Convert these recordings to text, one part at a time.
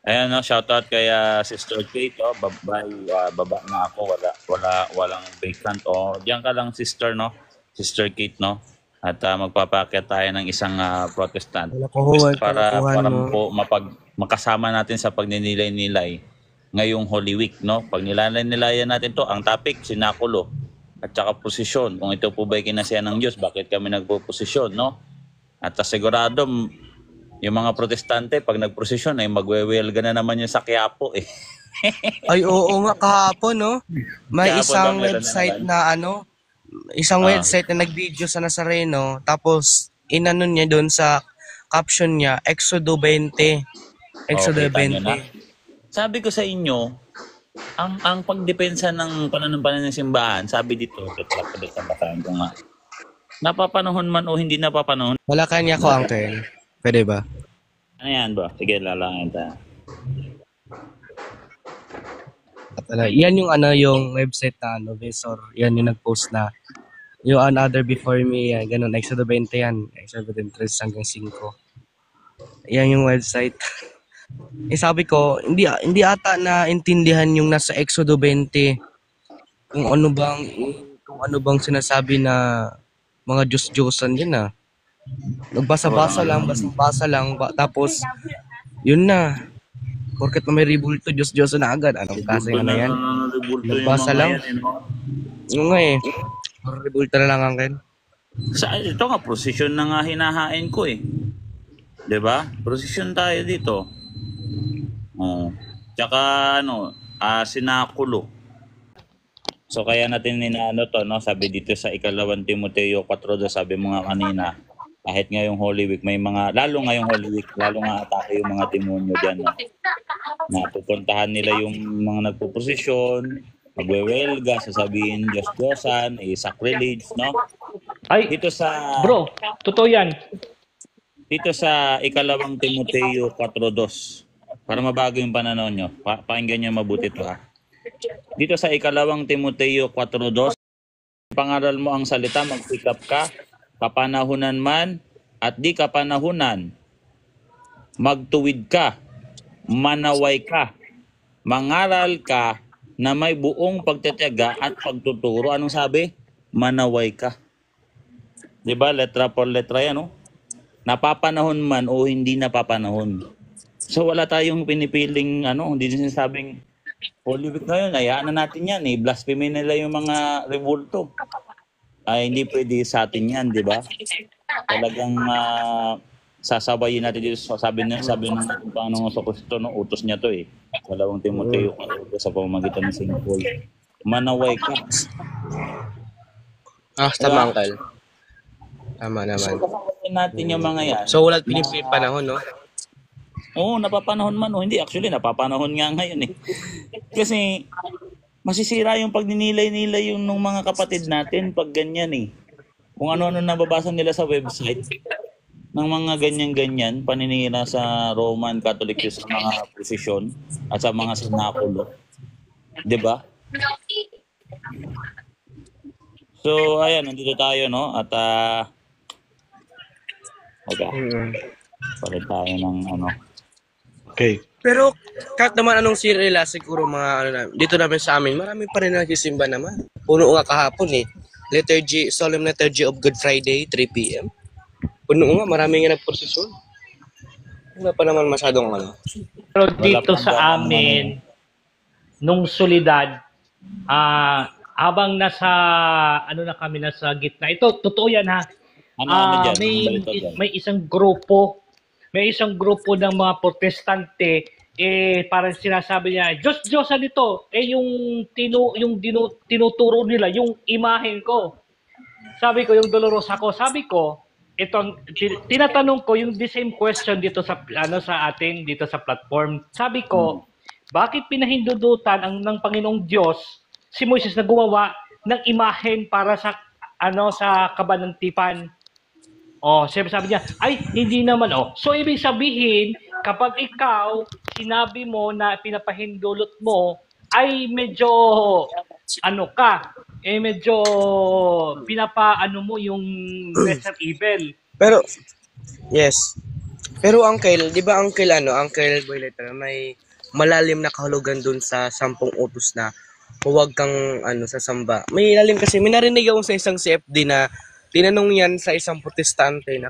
Ayan, no, shoutout kay Sister Kate. Oh, baba na ako. Walang vacant. Oh, diyan ka lang, sister, no? Sister Kate, no? At magpapakyat tayo ng isang protestant Kalokohan, kalokohan para mo. po makasama natin sa pagninilay-nilay ngayong Holy Week, no? Pag nilalay-nilayan natin to, ang topic, sinakulo at saka posisyon. Kung ito po ba'y kinasiyan ng Diyos, bakit kami nagpo-posisyon, no? At sigurado, yung mga protestante, pag nagprosesyon, ay magwewelga na naman yung sa Quiapo, eh. Ay, oo nga, kahapon, no? May Kahapon ba isang meron na website naman? na isang Ah, website na nag-video sa Nazareno, tapos inano niya doon sa caption niya, Exodo 20. oh, Exodo kita nyo na. 20. Sabi ko sa inyo, ang pagdepensa ng pananampalataya ng simbahan, sabi dito, ulit na basahin ko nga. Napapanahon man o hindi napapanahon. Wala kanya ko, Uncle. Pwede ba? Ano yan ba? Sige, lalangin tayo. Yan yung yung website na Visor. Yan yung nag-post na yung another before me, yan, ganun, Exodo 20 yan. Exodo 23 hanggang 5. Yan yung website. Sabi ko, hindi ata na intindihan yung nasa Exodo 20 kung ano bang sinasabi na mga Diyos-Diyosan yun. Nagbasa-basa lang, basa-basa lang, tapos yun na. Porket na may ribulto, Diyos-Diyosan na agad. Anong klase Ribulto na yan? ribulto yung Nagbasa mga lang. yan, eh, no? Yung nga eh. Ribulto na lang, Uncle. Ito nga, prosesyon na nga hinahain ko, eh. 'Di ba? Prosesyon tayo dito. Oh. Tsaka sinakulo. So kaya natin inaano to, no? Sabi dito sa ikalawang Timoteo 4:2, sabi mo nga kanina, kahit ngayong Holy Week, lalo ngayong Holy Week, lalo nga atake yung mga demonyo diyan, no? Napupuntahan nila yung mga nagpo-prosesyon, magwewelga, sasabihin Diyos-Diyosan, sacrilege, no? Ay, Dito sa bro, totoo yan. Dito sa ikalawang Timoteo 4:2, para mabago yung pananaw nyo, pakinggan nyo mabuti to, ha. Dito sa ikalawang Timoteo 4:2, pangaral mo ang salita, magsikap ka, kapanahunan man at di kapanahunan, magtuwid ka, manaway ka, mangaral ka na may buong pagtitiyaga at pagtuturo. Anong sabi? Manaway ka. Diba? Letra por letra yan, no? Napapanahon man o hindi napapanahon. So wala tayong pinipiling hindi sinasabing Holy Week ngayon, hayaan na natin yan, blasphemy nila yung mga revolto. Ay hindi pwede sa atin yan, di ba? Talagang sasabayin natin dito. Sabi ng Panginoon sa Kristo, no, utos niya to, Dalawang Timoteo sa pamamagitan ng St. Paul. Manaway ka. Tama, Diba? Uncle. Tama naman. So natin yung mga yan. So, wala pinipili panahon, no? Oo, napapanahon man o hindi. Actually, napapanahon nga ngayon, Kasi masisira yung pagninilay-nilay yung ng mga kapatid natin pag ganyan, Kung ano-ano nababasa nila sa website ng mga ganyan-ganyan, paninira sa Roman Catholic sa mga posisyon at sa mga sinakulo. 'Di ba? So, ayan, nandito tayo, no? At palit tayo ng Okay. Pero kahit naman anong sirila, siguro dito namin sa amin, marami pa rin nagsisimba naman. Puno nga kahapon Solemn Liturgy of Good Friday, 3 p.m. Puno nga, marami nga nagprosesyon. Wala pa naman masyadong Pero dito sa amin, nung solidad, habang nasa gitna. Ito, totoo yan, ha? May isang grupo ng mga protestante, parang sinasabi niya, Diyos-Diyosan ito, yung tinuturo nila, yung imahen ko. Sabi ko, yung dolorosa ko, tinatanong ko yung the same question dito sa atin dito sa platform. Sabi ko, bakit pinahindudutan ng Panginoong Diyos si Moises na gumawa ng imahen para sa kabanantipan? Sabi niya, ay, hindi naman. So, ibig sabihin, kapag ikaw, sinabi mo na pinapahindulot mo, ay medyo, medyo pinapaano mo yung lesser evil. Pero, yes. Pero Uncle, di ba Uncle Boyletter, may malalim na kahulugan dun sa 10 utos na huwag kang sasamba. May ilalim kasi, may narinig ako sa isang CFD na tinanong yan sa isang protestante na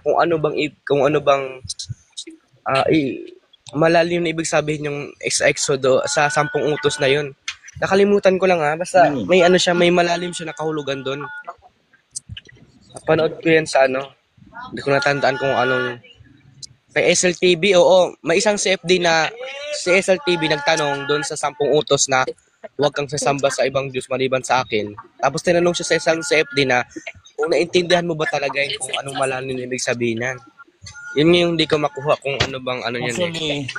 malalim na ibig sabihin yung Exodo sa 10 utos na yun. Nakalimutan ko lang basta may malalim siya na kahulugan doon. Napanood ko yan sa hindi ko natandaan kung anong kay SLTV, oo, may isang CFD na si SLTV nagtanong doon sa 10 utos na huwag kang sasamba sa ibang Diyos maliban sa akin. Tapos tinanong siya sa isang CFD na kung naintindihan mo ba talaga yung kung anong malalim na ibig sabihin yan. Yun yung hindi ko makuha kung ano bang yan. Actually,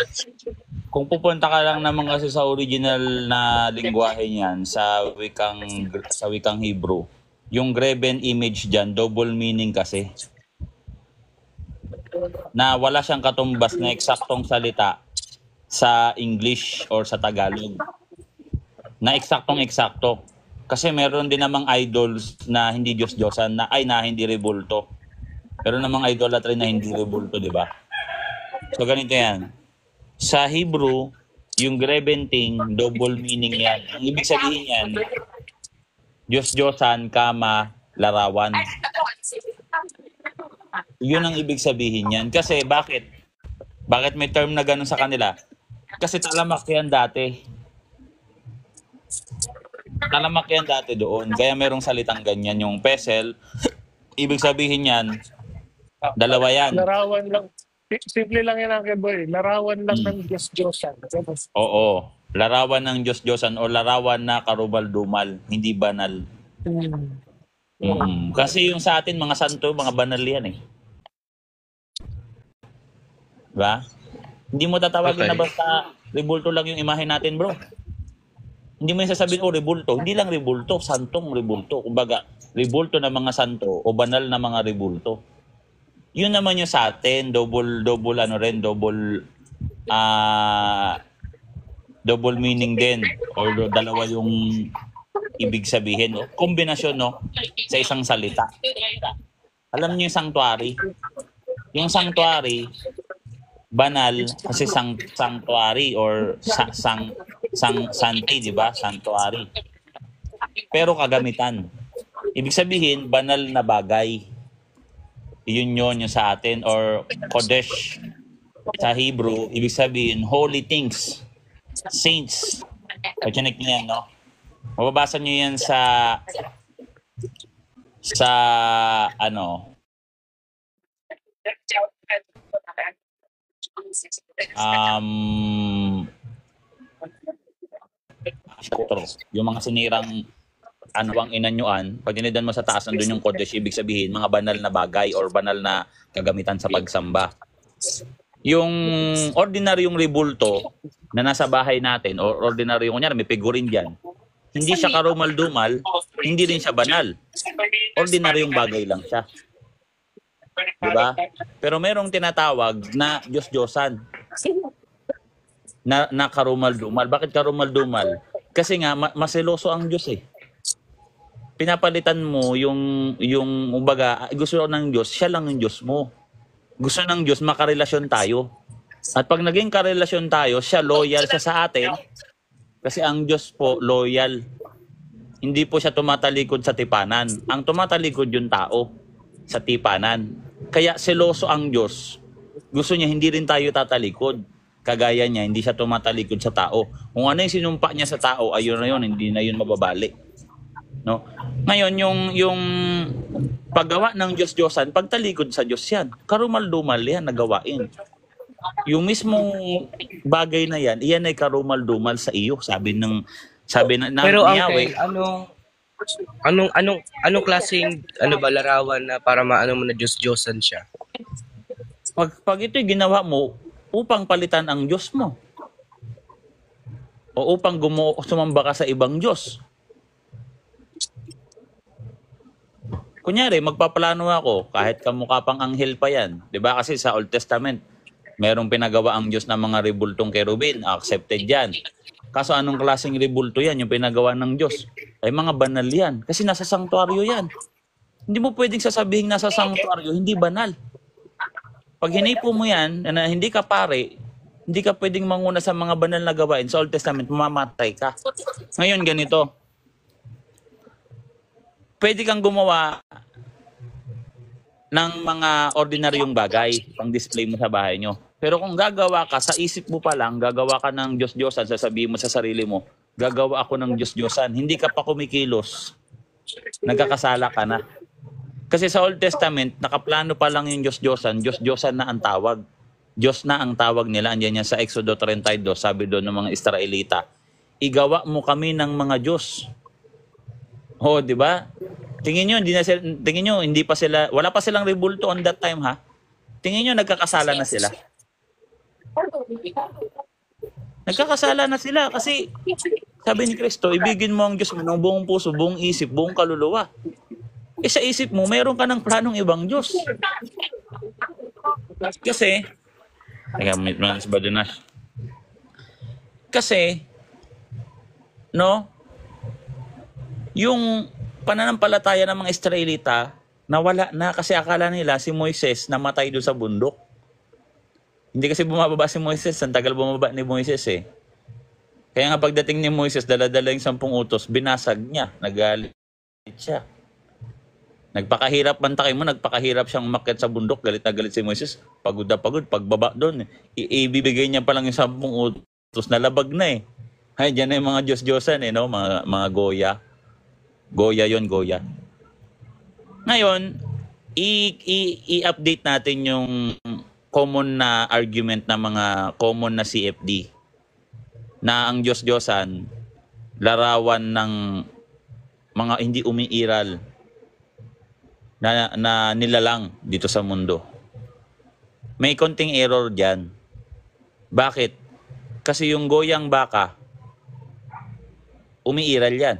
kung pupunta ka lang naman kasi sa original na lingwahe niyan, sa wikang Hebrew, yung graven image diyan, double meaning kasi. Na wala siyang katumbas na eksaktong salita sa English or sa Tagalog. Na eksaktong-eksakto. Kasi meron din namang idols na hindi Diyos-Diyosan na hindi rebulto. Meron namang idolatry na hindi rebulto, di ba? So ganito yan. Sa Hebrew, yung graven thing, double meaning yan. Ang ibig sabihin yan, Diyos-Diyosan, larawan. Yun ang ibig sabihin yan. Kasi bakit? Bakit may term na ganun sa kanila? Kasi talamak yan dati. Talamak yan dati doon. Kaya merong salitang ganyan. Yung pesel, ibig sabihin yan, dalawa yan. Larawan lang. Simple lang yan, Uncle Boy. Larawan lang ng Diyos-Diyosan. Oo. Larawan ng Diyos-Diyosan o larawan na karubal-dumal. Hindi banal. Kasi yung sa atin, mga santo, mga banal yan eh. Diba? Hindi mo tatawagin na basta rebulto lang yung imahe natin, bro. Hindi mo yung sasabihin, rebulto. Hindi lang rebulto, santong rebulto. Kumbaga, rebulto na mga santo o banal na mga rebulto. Yun naman yung sa atin, double meaning din. Or dalawa yung ibig sabihin. No? Kombinasyon, no? Sa isang salita. Alam niyo yung sanctuary? Yung sanctuary, banal kasi sanctuary or santi, di ba? Sanctuary. Pero kagamitan. Ibig sabihin, banal na bagay. Yun yung sa atin. Or Kodesh sa Hebrew, ibig sabihin, holy things. Saints. Pachinik niyo yan, no? Mababasa niyo yan sa yung mga sinirang ang inanyuan, pag dinidan mo sa taas, nandun yung Kodesh, ibig sabihin, mga banal na bagay or banal na kagamitan sa pagsamba. Yung ordinaryong rebulto na nasa bahay natin, or ordinaryo, kunyari, may figurine dyan, hindi siya karumal-dumal, hindi rin siya banal. Ordinaryong bagay lang siya. Diba? Pero merong tinatawag na Diyos-Diyosan na karumal-dumal. Bakit karumal-dumal? Kasi nga, maseloso ang Diyos eh. Pinapalitan mo yung umbaga, gusto ng Diyos, siya lang yung Diyos mo. Gusto ng Diyos, makarelasyon tayo. At pag naging karelasyon tayo, siya loyal siya sa atin. Kasi ang Diyos po, loyal. Hindi po siya tumatalikod sa tipanan. Ang tumatalikod yung tao sa tipanan. Kaya seloso ang Diyos. Gusto niya, hindi rin tayo tatalikod. Kagaya niya, hindi siya tumatalikod sa tao. Kung ano yung sinumpa niya sa tao, ayun na yun, hindi na yun mababalik. No? Ngayon, yung paggawa ng Diyos-Diyosan, pagtalikod sa Diyos yan. Karumal-dumal yan, nagawain. Yung mismong bagay na yan, iyan ay karumal-dumal sa iyo, sabi ng Pero Yahweh. Anong klaseng larawan na para maano mo na Diyos-Diyosan siya? Pag ito'y ginawa mo upang palitan ang Diyos mo. O upang sumamba ka sa ibang Diyos. Kunyari, magpaplano ako, kahit kamukha pang anghel pa yan. Diba? Kasi sa Old Testament, merong pinagawa ang Diyos ng mga rebultong kerubin. Accepted yan. Kaso anong klaseng rebulto yan, yung pinagawa ng Diyos? Ay mga banal yan. Kasi nasa sanctuaryo yan. Hindi mo pwedeng sasabihin nasa sanctuaryo, hindi banal. Pag hinipo mo yan, na hindi ka pare, hindi ka pwedeng manguna sa mga banal na gawain. Sa Old Testament, mamamatay ka. Ngayon, ganito. Pwede kang gumawa ng mga ordinaryong bagay pang display mo sa bahay nyo. Pero kung gagawa ka, sa isip mo pa lang, gagawa ka ng Diyos-Diyosan, sasabihin mo sa sarili mo, gagawa ako ng Diyos-Diyosan. Hindi ka pa kumikilos. Nagkakasala ka na. Kasi sa Old Testament, nakaplano pa lang yung Diyos-Diyosan, Diyos-Diyosan na ang tawag. Diyos na ang tawag nila. Andiyan yan sa Exodo 32, sabi doon ng mga Israelita, igawa mo kami ng mga Diyos. Oh, di ba? Tingin nyo, hindi pa sila, wala pa silang rebulto on that time, ha? Tingin nyo, nagkakasala na sila. Nagkakasala na sila kasi sabi ni Kristo, ibigin mo ang Diyos mo ng buong puso, buong isip, buong kaluluwa. Sa isip mo, mayroon ka ng planong ibang Diyos. Kasi, no, yung pananampalataya ng mga Israelita, nawala na kasi akala nila si Moises namatay doon sa bundok. Hindi kasi bumababa si Moises, ang tagal bumaba ni Moises eh. Kaya nga pagdating ni Moises, dala-dala yung 10 utos, binasag niya, nagalit siya. Nagpakahirap, bantakay mo, nagpakahirap siyang umakyat sa bundok, galit na galit si Moises, pagod na pagod, pagbaba doon, ibibigay niya pa lang yung 10 utos, nalabag na eh. Ay, dyan na yung mga Diyos-Diyosan eh, no? Mga Goya. Goya yon, Goya. Ngayon, i-update natin yung common na argument na mga common na CFD na ang Diyos-Diyosan larawan ng mga hindi umiiral na nilalang dito sa mundo. May konting error dyan. Bakit? Kasi yung goyang baka, umiiral yan.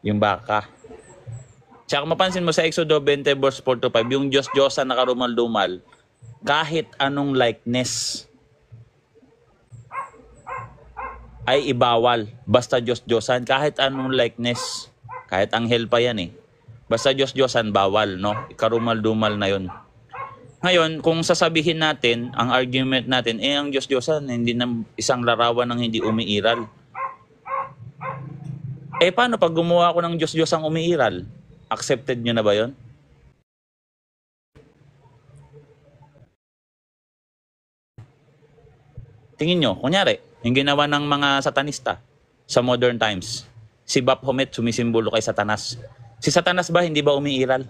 Yung baka. Tsaka mapansin mo sa Exodo 20 verse 4 to 5, yung Diyos-Diyosan na karumal-dumal, kahit anong likeness ay ibawal. Basta Diyos-Diyosan, kahit anong likeness, kahit anghel pa yan eh. Basta Diyos-Diyosan, bawal, no? Karumal-dumal na yun. Ngayon, kung sasabihin natin, ang argument natin, ang Diyos-Diyosan, hindi na isang larawan ng hindi umiiral. Paano pag gumawa ako ng Diyos-Diyosang umiiral? Accepted nyo na ba yon? Tingin nyo, kunyari, yung ginawa ng mga satanista sa modern times. Si Baphomet sumisimbolo kay Satanas. Si Satanas ba, hindi ba umiiral?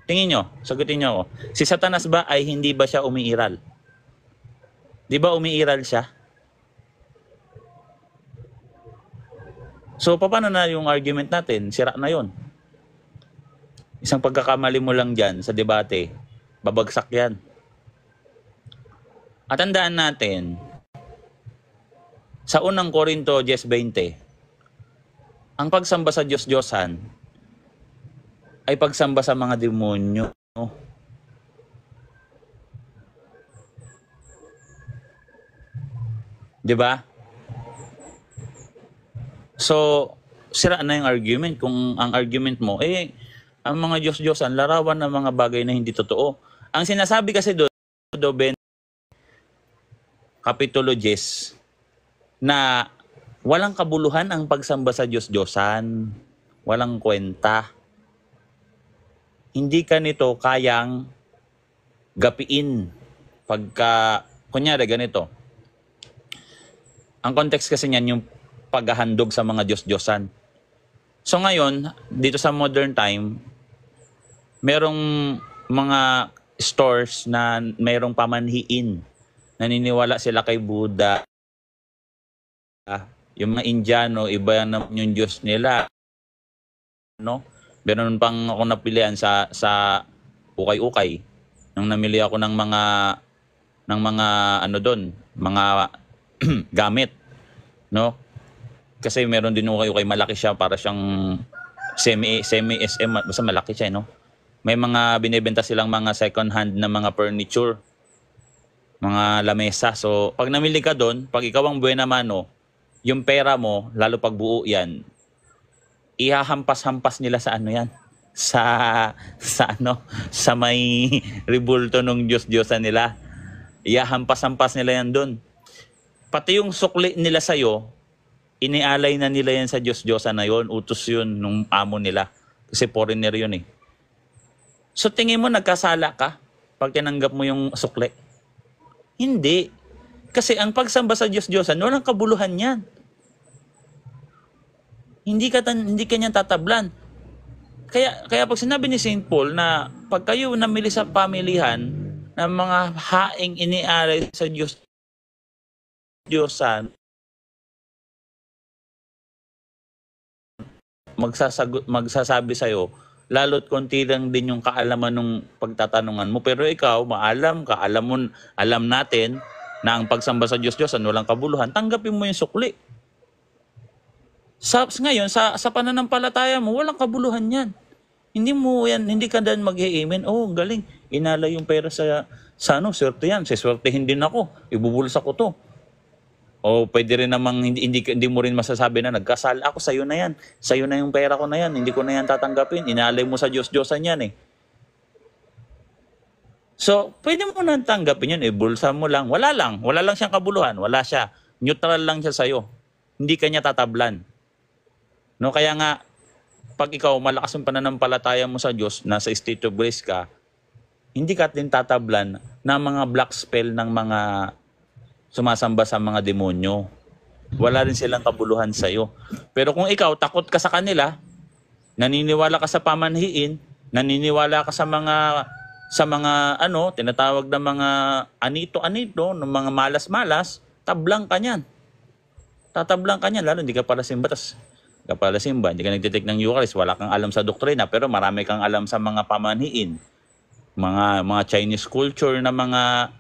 Tingin nyo, sagutin nyo ako. Si Satanas ba ay hindi ba siya umiiral? Di ba umiiral siya? So, paano na yung argument natin? Sira na yon. Isang pagkakamali mo lang dyan sa debate, babagsak yan. At tandaan natin, sa unang Korinto 10:20, ang pagsamba sa Diyos-Diyosan ay pagsamba sa mga demonyo. Di ba? So, sira na yung argument. Kung ang argument mo, ang mga Diyos-Diyosan, larawan ng mga bagay na hindi totoo. Ang sinasabi kasi doon, Kapitulo 10, na walang kabuluhan ang pagsamba sa Diyos-Diyosan. Walang kwenta. Hindi ka nito kayang gapiin. Pagka, kunyari ganito, ang context kasi niyan yung paghahandog sa mga Diyos-Diyosan. So ngayon, dito sa modern time, merong mga stores na merong pamanhiin. Naniniwala sila kay Buddha. Yung mga Indiano, iba naman yung Diyos nila. No? Meron pang ako napilian sa ukay-ukay. Nung namili ako ng mga ano doon, mga gamit. No? Kasi meron din ukay-ukay, malaki siya, para siyang semi-SM, basta malaki siya, no? May mga binibenta silang mga second hand na mga furniture, mga lamesa. So, pag namili ka doon, pag ikaw ang buena mano, yung pera mo, lalo pag buo yan, ihahampas-hampas nila sa ano yan, sa sa may rebulto ng Diyos-Diyosan nila. Iyahampas-hampas nila yan doon. Pati yung sukli nila sa'yo, inialay na nila yan sa Diyos-Diyosan na yon, utos yun nung amo nila. Kasi foreigner yun eh. So tingin mo nagkasala ka pag tinanggap mo yung sukli? Hindi. Kasi ang pagsamba sa Diyos-Diyosan, walang kabuluhan yan. Hindi ka niyan tatablan. Kaya pag sinabi ni St. Paul na pag kayo namili sa pamilihan ng mga haing inialay sa Diyos-Diyosan, magsasabi sa'yo, lalo't konti lang din yung kaalaman ng pagtatanungan mo. Pero ikaw, maalam ka, alam natin na ang pagsamba sa Diyos-Diyosan, walang kabuluhan, tanggapin mo yung sukli. Ngayon, sa pananampalataya mo, walang kabuluhan yan. Hindi ka dan mag-i-amen. Oh, galing. Inalay yung pera sa swerte yan. Siswertehin din ako. Ibubulsa ko to. O pwede rin namang hindi mo rin masasabi na nagkasala ako, sa'yo na yan. Sa'yo na yung pera ko na yan. Hindi ko na yan tatanggapin. Inalay mo sa Diyos-Diyosan yan eh. So, pwede mo na tanggapin yun. Bulsa mo lang. Wala lang siyang kabuluhan. Wala siya. Neutral lang siya sa'yo. Hindi ka niya tatablan. No, kaya nga, pag ikaw malakas ang pananampalataya mo sa Diyos, nasa state of grace ka, hindi ka din tatablan ng mga black spell ng mga sumasamba sa mga demonyo. Wala rin silang kabuluhan sa iyo. Pero kung ikaw takot ka sa kanila, naniniwala ka sa pamanhiin, naniniwala ka sa mga tinatawag na mga anito-anito, ng mga malas-malas, tablang ka niyan. Tatablang ka niyan, lalo hindi ka pala simba, hindi ka nagtitik ng Eucharist, wala kang alam sa doktrina, pero marami kang alam sa mga pamanhiin. Mga Chinese culture na mga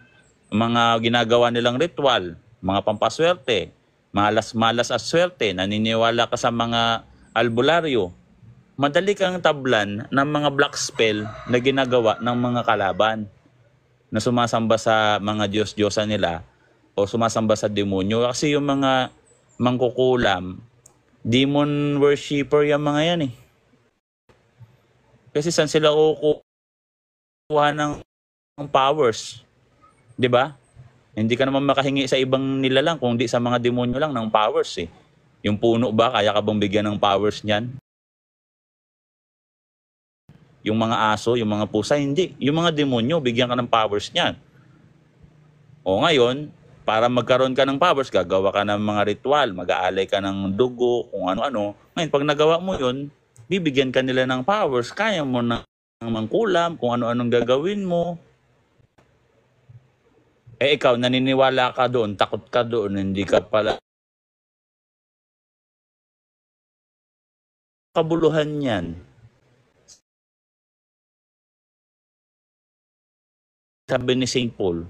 ginagawa nilang ritual, mga pampaswerte, malas-malas at swerte, naniniwala ka sa mga albularyo, madali kang tablan ng mga black spell na ginagawa ng mga kalaban na sumasamba sa mga Diyos-Diyosan nila o sumasamba sa demonyo. Kasi yung mga mangkukulam, demon worshipper yung mga yan eh. Kasi saan sila kukuha ng powers? 'Di ba? Hindi ka naman makahingi sa ibang nilalang kung di sa mga demonyo lang ng powers eh. Yung puno ba, kaya ka bang bigyan ng powers niyan? Yung mga aso, yung mga pusa, hindi. Yung mga demonyo, bigyan ka ng powers niyan. O ngayon, para magkaroon ka ng powers, gagawa ka ng mga ritual, mag-aalay ka ng dugo, kung ano-ano. Ngayon, pag nagawa mo yun, bibigyan ka nila ng powers, kaya mo nang mangkulam, kung ano-anong gagawin mo. Eh ikaw, naniniwala ka doon, takot ka doon, hindi ka pala kabuluhan yan. Sabi ni St. Paul,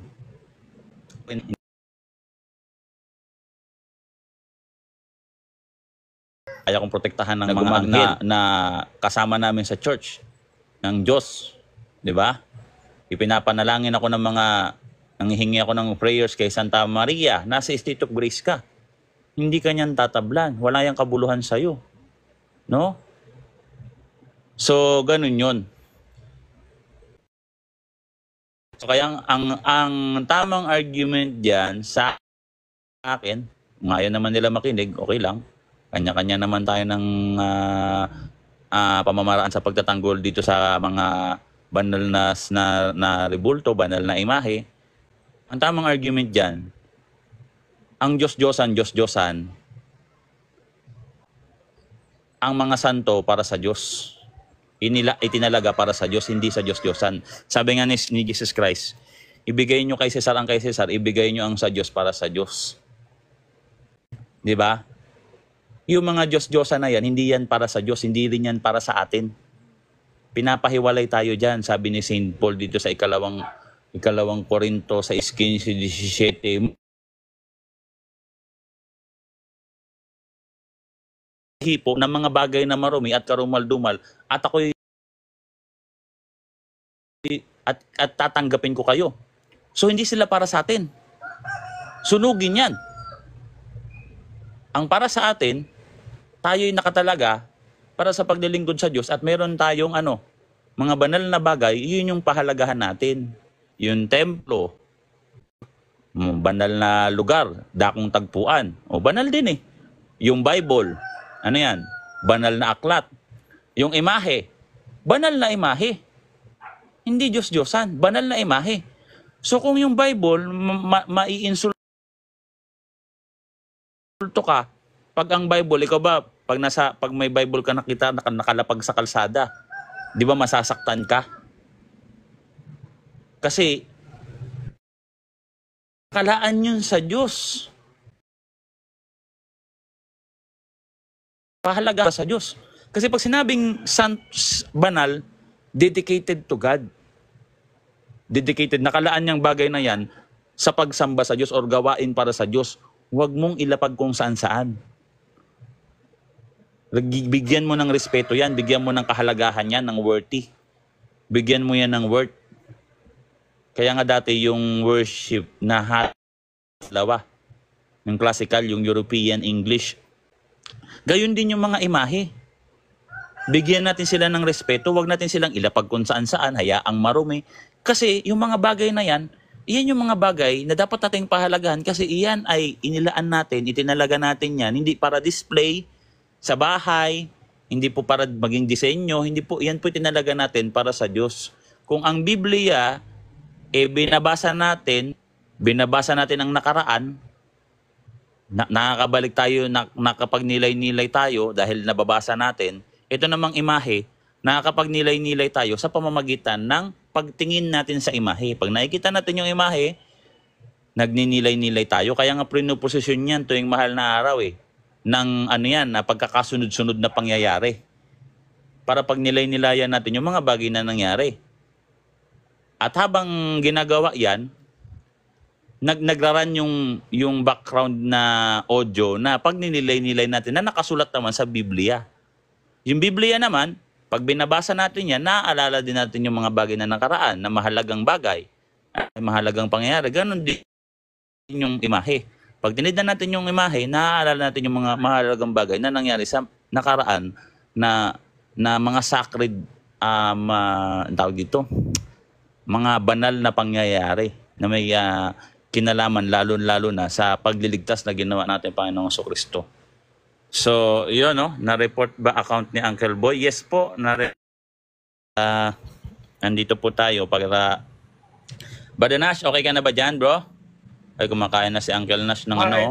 kaya kong protektahan ng mga anghel na kasama namin sa church ng Diyos. 'Di ba? Ipinapanalangin ako ng mga, nanghihingi ako ng prayers kay Santa Maria. Nasa state of grace ka. Hindi ka niyan tatablan. Wala yang kabuluhan sa'yo. No? So, ganun yun. So, kaya ang tamang argument diyan sa akin, ngayon naman nila makinig, okay lang. Kanya-kanya naman tayo ng pamamaraan sa pagtatanggol dito sa mga banal na rebulto, banal na imahe. Ang tamang argument dyan, ang Diyos-Diyosan, ang mga santo para sa Diyos. Itinalaga para sa Diyos, hindi sa Diyos-Diyosan. Sabi nga ni Jesus Christ, ibigay nyo kay Cesar ang kay Cesar, ibigay nyo ang sa Diyos para sa Diyos. Di ba? Yung mga Diyos-Diyosan na yan, hindi yan para sa Diyos, hindi rin yan para sa atin. Pinapahiwalay tayo dyan, sabi ni St. Paul dito sa ikalawang Korinto sa 15:17. Hipo ng mga bagay na marumi at karumal-dumal at ako'y at tatanggapin ko kayo. So hindi sila para sa atin. Sunugin yan. Ang para sa atin, tayo'y nakatalaga para sa paglilingkod sa Diyos at meron tayong mga banal na bagay, yun yung pahalagahan natin. Yung templo, banal na lugar, dakong tagpuan. O banal din eh. Yung Bible, ano yan? Banal na aklat. Yung imahe, banal na imahe. Hindi Diyos-Diyosan, banal na imahe. So kung yung Bible, maiinsulto ka, pag ang Bible, ikaw ba, pag may Bible ka nakita, nakalapag sa kalsada, di ba masasaktan ka? Kasi, kalaan yun sa Diyos. Pahalaga sa Diyos. Kasi pag sinabing banal, dedicated to God. Dedicated, nakalaan niyang bagay na yan sa pagsamba sa Diyos or gawain para sa Diyos. Huwag mong ilapag kung saan-saan. Bigyan mo ng respeto yan, bigyan mo ng kahalagahan yan, ng worthy. Bigyan mo yan ng worth. Kaya nga dati yung worship na dalawa. Yung classical, yung European English. Gayon din yung mga imahe. Bigyan natin sila ng respeto, huwag natin silang ilapag kung saan-saan, hayaang marumi. Kasi yung mga bagay na yan, iyan yung mga bagay na dapat nating pahalagahan kasi iyan ay inilaan natin, itinalaga natin yan, hindi para display sa bahay, hindi po para maging disenyo, hindi po, iyan po itinalaga natin para sa Diyos. Kung ang Biblia, binabasa natin ang nakaraan, nakakabalik tayo, nakapagnilay-nilay tayo dahil nababasa natin, ito namang imahe, nakakapagnilay-nilay tayo sa pamamagitan ng pagtingin natin sa imahe. Pag nakikita natin yung imahe, nagninilay-nilay tayo. Kaya nga pinuposisyon yan tuwing mahal na araw ng na pagkakasunod-sunod na pangyayari. Para pag nilay-nilayan natin yung mga bagay na nangyari. At habang ginagawa yan, nagraran yung background na audio na pag ninilay-nilay natin na nakasulat naman sa Biblia. Yung Biblia naman, pag binabasa natin yan, naaalala din natin yung mga bagay na nakaraan, na mahalagang bagay, mahalagang pangyayari. Ganon din yung imahe. Pag tinignan natin yung imahe, naaalala natin yung mga mahalagang bagay na nangyari sa nakaraan na mga sacred, tawag dito, mga banal na pangyayari na may kinalaman lalo-lalo na sa pagliligtas na ginawa natin Panginoong Jesucristo. So, yun, na-report ba account ni Uncle Boy? Yes po, nandito po tayo. Brother Nash, okay ka na ba dyan, bro? Ay, kumakain na si Uncle Nash ng Okay.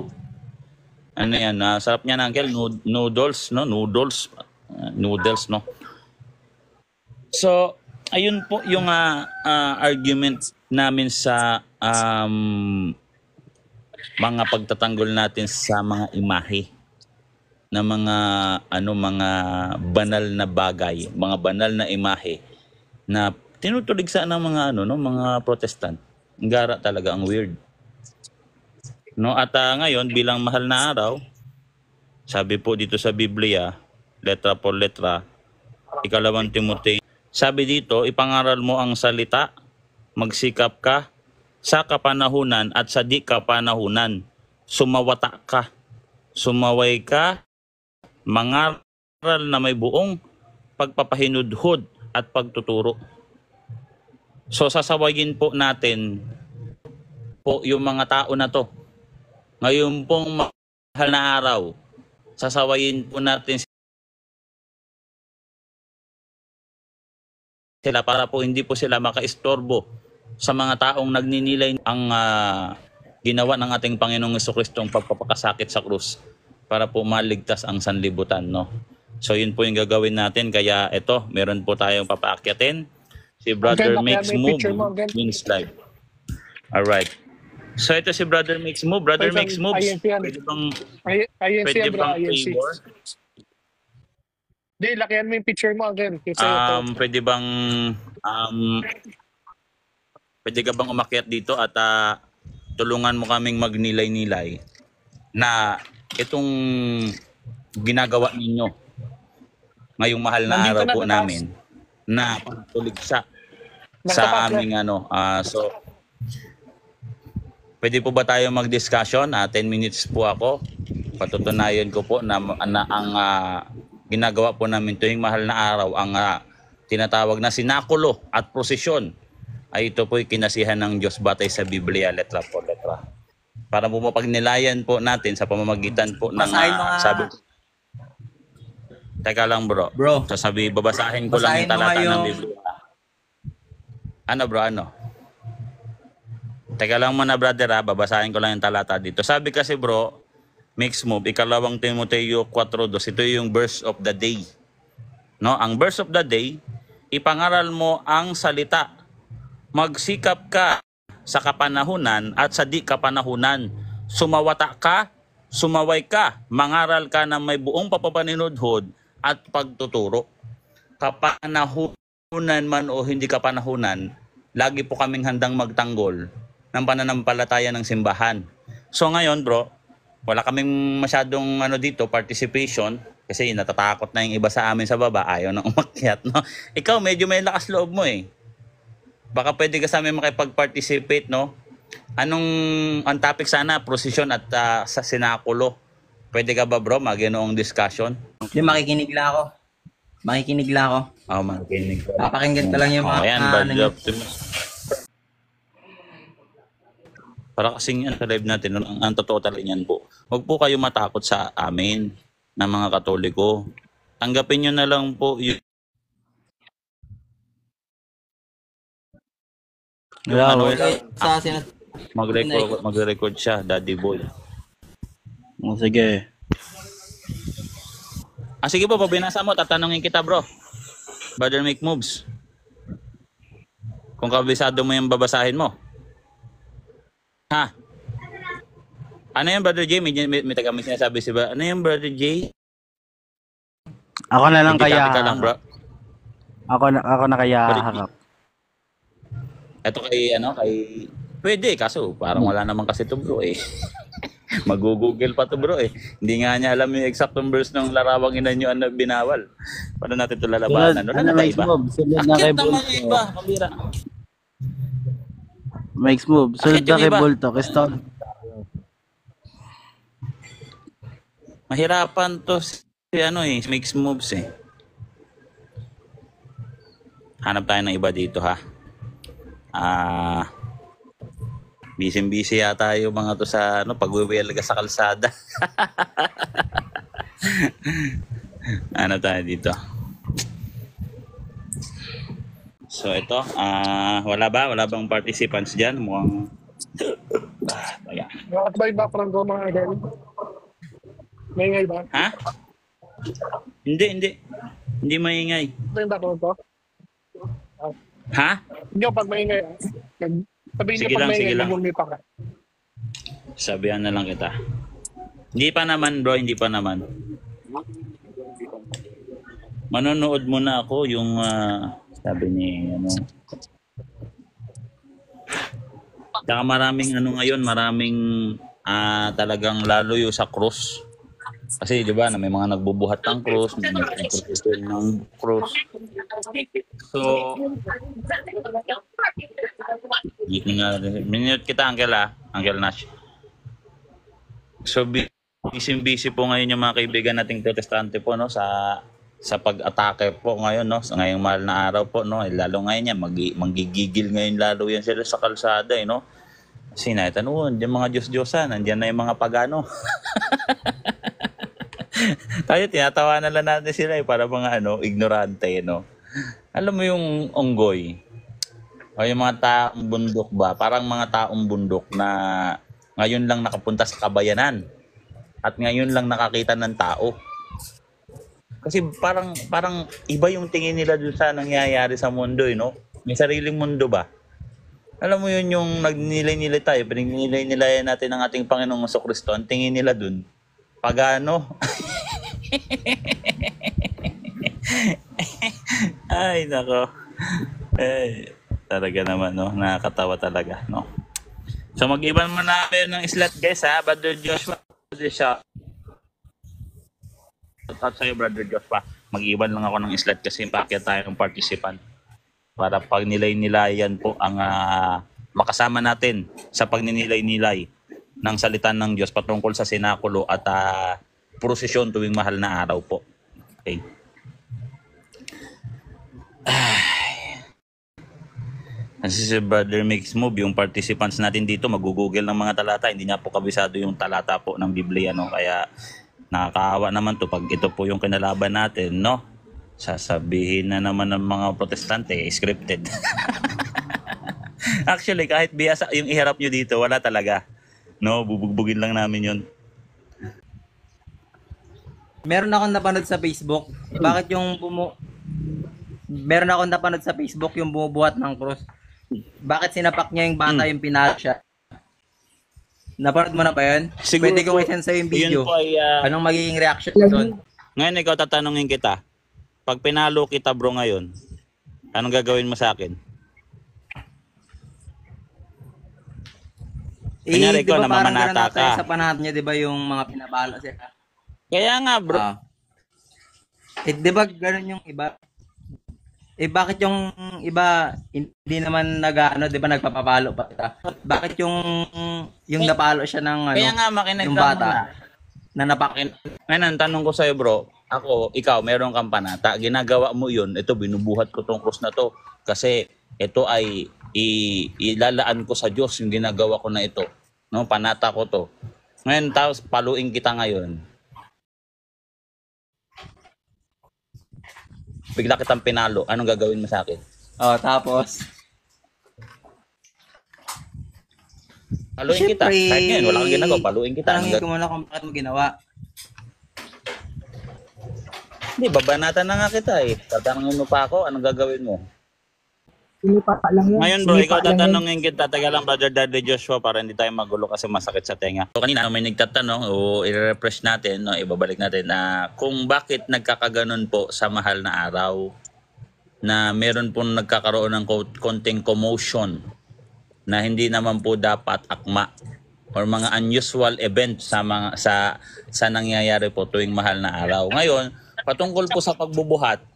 Ano yan, sarap niya Uncle, noodles, no? Noodles, no? So, ayun po yung argument namin sa mga pagtatanggol natin sa mga imahe na mga banal na bagay, mga banal na imahe na tinutuligsa ng mga mga Protestant. Ang gara talaga, ang weird. No, at ngayon bilang mahal na araw, sabi po dito sa Biblia, letra por letra, 2 Timoteo, sabi dito, ipangaral mo ang salita, magsikap ka sa kapanahunan at sa di kapanahunan, sumawata ka, sumaway ka, mangaral na may buong pagpapahinudhod at pagtuturo. So sasawayin po natin po yung mga tao na to. Ngayon pong mahal na araw, sasawayin po natin sila para po hindi po sila makaistorbo sa mga taong nagninilay ang ginawa ng ating Panginoong Jesucristo ang pagpapakasakit sa krus para po maligtas ang sanlibutan, no? So yun po yung gagawin natin. Kaya ito, meron po tayong papaakyatin. Si Brother Uncle, Makes may Move picture mo, Uncle. wins live. Alright. So ito si Brother Makes Move. Brother Ay, Makes Moves. INC yan. Pwede bang, INC pwede yan, bro. bang INC. favor? Hindi, lakihan mo yung picture mo, Uncle. Kasi Pwede bang pwede ka bang umakyat dito at tulungan mo kaming magnilay-nilay na itong ginagawa ninyo ngayong mahal na Nandito araw na po sa taas. namin na pagtuligsa Nasa sa taas aming so pwede po ba tayo mag-discussion? 10 minutes po ako. Patutunayan ko po na ang ginagawa po namin tuwing mahal na araw ang tinatawag na sinakulo at prosesyon ay ito po'y kinasihan ng Diyos batay sa Biblia, letra po letra. Para po mapagnilayan po natin sa pamamagitan po ng Basahin mo nga. sabi. Teka lang bro. Bro. Babasahin ko lang Basahin yung mo nga talata ng yung- Biblia. Ano bro, ano? Teka lang muna brother babasahin ko lang yung talata dito. Sabi kasi bro, mix move, ikalawang Timoteo 4:2, ito yung verse of the day. No, ang verse of the day, ipangaral mo ang salita. Magsikap ka sa kapanahunan at sa di kapanahunan. Sumawata ka, sumaway ka, mangaral ka na may buong papapaninudhod at pagtuturo. Kapanahunan man o hindi kapanahunan, lagi po kaming handang magtanggol ng pananampalataya ng simbahan. So ngayon bro, wala kaming masyadong dito, participation, kasi natatakot na yung iba sa amin sa baba, ayaw nang umakyat. No? Ikaw medyo may lakas loob mo eh. Baka pwede ka sa amin makipag-participate, no? Ang topic sana, prosesyon at sa sinakulo. Pwede ka ba bro, mag-ganoong discussion? Hindi, makikinig lang ako. Makikinig lang ako. Makikinig ko. Papakinggan ko lang yung mga... Ayan, bad job. Para kasing yan sa live natin, ang totoo talaga yan po. Huwag po kayo matakot sa amin na mga Katoliko. Tanggapin nyo na lang po yung Sa sinat... mag-record siya, Daddy Boy. Sige. Sige po, pabinasa mo, tatanungin kita bro. Brother Make Moves. Kung kabisado mo yung babasahin mo. Ha? Ano yung Brother J? May taga may sinasabi si ba? Ano yung Brother J? Ako na lang kaya. Ka lang, bro. Ako na kaya harap. Ito kay pwede kaso parang wala naman kasi to bro eh. Mag-google pa to bro eh. Hindi nga niya alam yung exact verse ng larawang ina nyo binawal. Paano natin ito lalabanan? Wala na ba iba? Sunod na kay Akit naman yung Bolto. iba, pambira. Makes move. Sunod Akit na yung kay iba. Bolto. Kisto. Mahirapan to si makes moves eh. Hanap tayo ng iba dito ha. Busy yata yung mga to sa pagwiwelga sa kalsada. Ano tayo dito? So ito, wala bang participants diyan? Mukhang Ayan. Bakit ba yung background ko mga idol? Maingay ba? Ha? Hindi. Hindi maingay. Ito yung background ko? Ha? Hindi ako pag maingay. Sabihin Sige niyo pag lang, maingay, sige lang. mag-mute ka. Sabihan na lang kita. Hindi pa naman bro, hindi pa naman. Manonood muna ako yung sabi ni Saka maraming ngayon, maraming talagang lalo yung sa cross. Kasi di ba na may mga nagbubuhat ng cross, may nagpupusin ng cross. So, minute kita Uncle Nash. So, busy po ngayon yung mga kaibigan nating protestante po sa pag-atake po ngayon sa ngayong mahal na araw po lalo ngayon yan manggigigil ngayon lalo yan sila sa kalsada kasi naitanong yung mga Diyos-Diyosan nandiyan na yung mga pagano. Tayo tinatawanan lang natin sila para mga ignorante alam mo yung unggoy o yung mga taong bundok ba parang mga taong bundok na ngayon lang nakapunta sa kabayanan at ngayon lang nakakita ng tao. Kasi parang iba yung tingin nila dun sa nangyayari sa mundo may sariling mundo ba? Alam mo yun yung nagninilay-nilay tayo, pinag-nilay-nilayan natin ang ating Panginoong Jesucristo, ang tingin nila dun, pagano? Ay, nako. Talaga naman, nakakatawa talaga, So, mag-iban mo na ng slot, guys, ha? Brother Joshua, at sa'yo, Brother Joshua, mag-iwan lang ako ng slot kasi pakyat tayo ng participant para pag nilay-nilayan po ang makasama natin sa pagninilay-nilay ng salita ng Diyos patungkol sa sinakulo at prosesyon tuwing mahal na araw po. Okay. Kasi si Brother Mix Move, yung participants natin dito, mag-google ng mga talata. Hindi niya po kabisado yung talata po ng Biblia, no? Kaya nakakaawa naman to pag ito po yung kinalaban natin, no? Sasabihin na naman ng mga protestante, scripted. Actually, kahit biyasa yung iharap nyo dito, wala talaga. No, bubugbugin lang namin yun. Meron akong napanood sa Facebook. Bakit Meron akong napanood sa Facebook yung bumubuhat ng cross. Bakit sinapak niya yung bata yung pinalo siya? Napanood mo na ba yun? Siguro Pwede kong po, i-send sa'yo yung yun video. po ay, Anong magiging reaction doon? ngayon ikaw tatanungin kita. Pag pinalo kita bro ngayon, anong gagawin mo sa akin? Kunyari Di ikaw, ba parang namamanata ganun tayo ka. sa panahon niya, di ba yung mga pinabalo siya? Kaya nga bro, Di ba ganun yung iba? Bakit yung iba hindi naman di ba nagpapapalo pa kita? Bakit yung napalo siya ng kaya nga makinig yung ka bata muna. na napakin? Ngayon, ang tanong ko sa'yo bro, ikaw, meron kang panata, ginagawa mo yun, ito, binubuhat ko tong cross na to, kasi ito ay ilalaan ko sa Diyos yung ginagawa ko na ito. No, panata ko to. Ngayon, tapos paluin kita ngayon. Bigla kitang pinalo, anong gagawin mo sa akin? Tapos Paluin kita. Siyempre, Kahit ngayon, wala kang ginagawa, paluin kita. tanongin ko muna kung bakit mo ginawa. Hindi, babanatan na nga kita eh. Tatanungin mo pa ako, anong gagawin mo? Sinipa lang yan. Ngayon bro, Sinipa ikaw lang yan. tatanungin kita. Taga lang, Brother Daddy Joshua, para hindi tayo magulo kasi masakit sa tenga. So kanina may nagtatanong, o i-refresh natin, no, ibabalik natin na kung bakit nagkakaganon po sa mahal na araw na meron po nagkakaroon ng konting commotion na hindi naman po dapat akma or mga unusual event sa mga sa nangyayari po tuwing mahal na araw. Ngayon, patungkol po sa pagbubuhat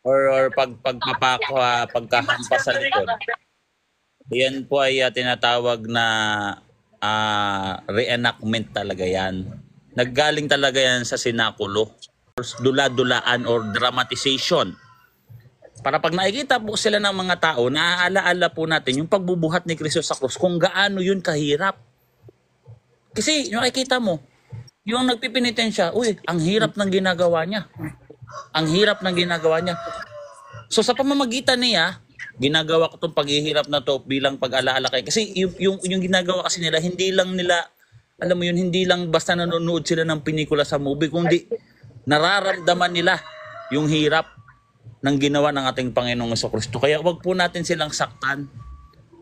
or pagkahampas sa likod. Yan po ay tinatawag na reenactment talaga yan. Naggaling talaga yan sa sinakulo. Dula-dulaan or dramatization. Para pag nakikita po sila ng mga tao, naaala-ala po natin yung pagbubuhat ni Kristo sa krus, kung gaano yun kahirap. Kasi yung nakikita mo, yung nagpipinitensya, uy, ang hirap ng ginagawa niya. Ang hirap ng ginagawa niya. So sa pamamagitan niya, ginagawa ko itong paghihirap na to bilang pag-alaala kay. Kasi yung ginagawa kasi nila, hindi lang nila, alam mo yun, hindi lang basta nanonood sila ng pelikula sa movie, kundi nararamdaman nila yung hirap ng ginawa ng ating Panginoong Jesucristo. Kaya wag po natin silang saktan.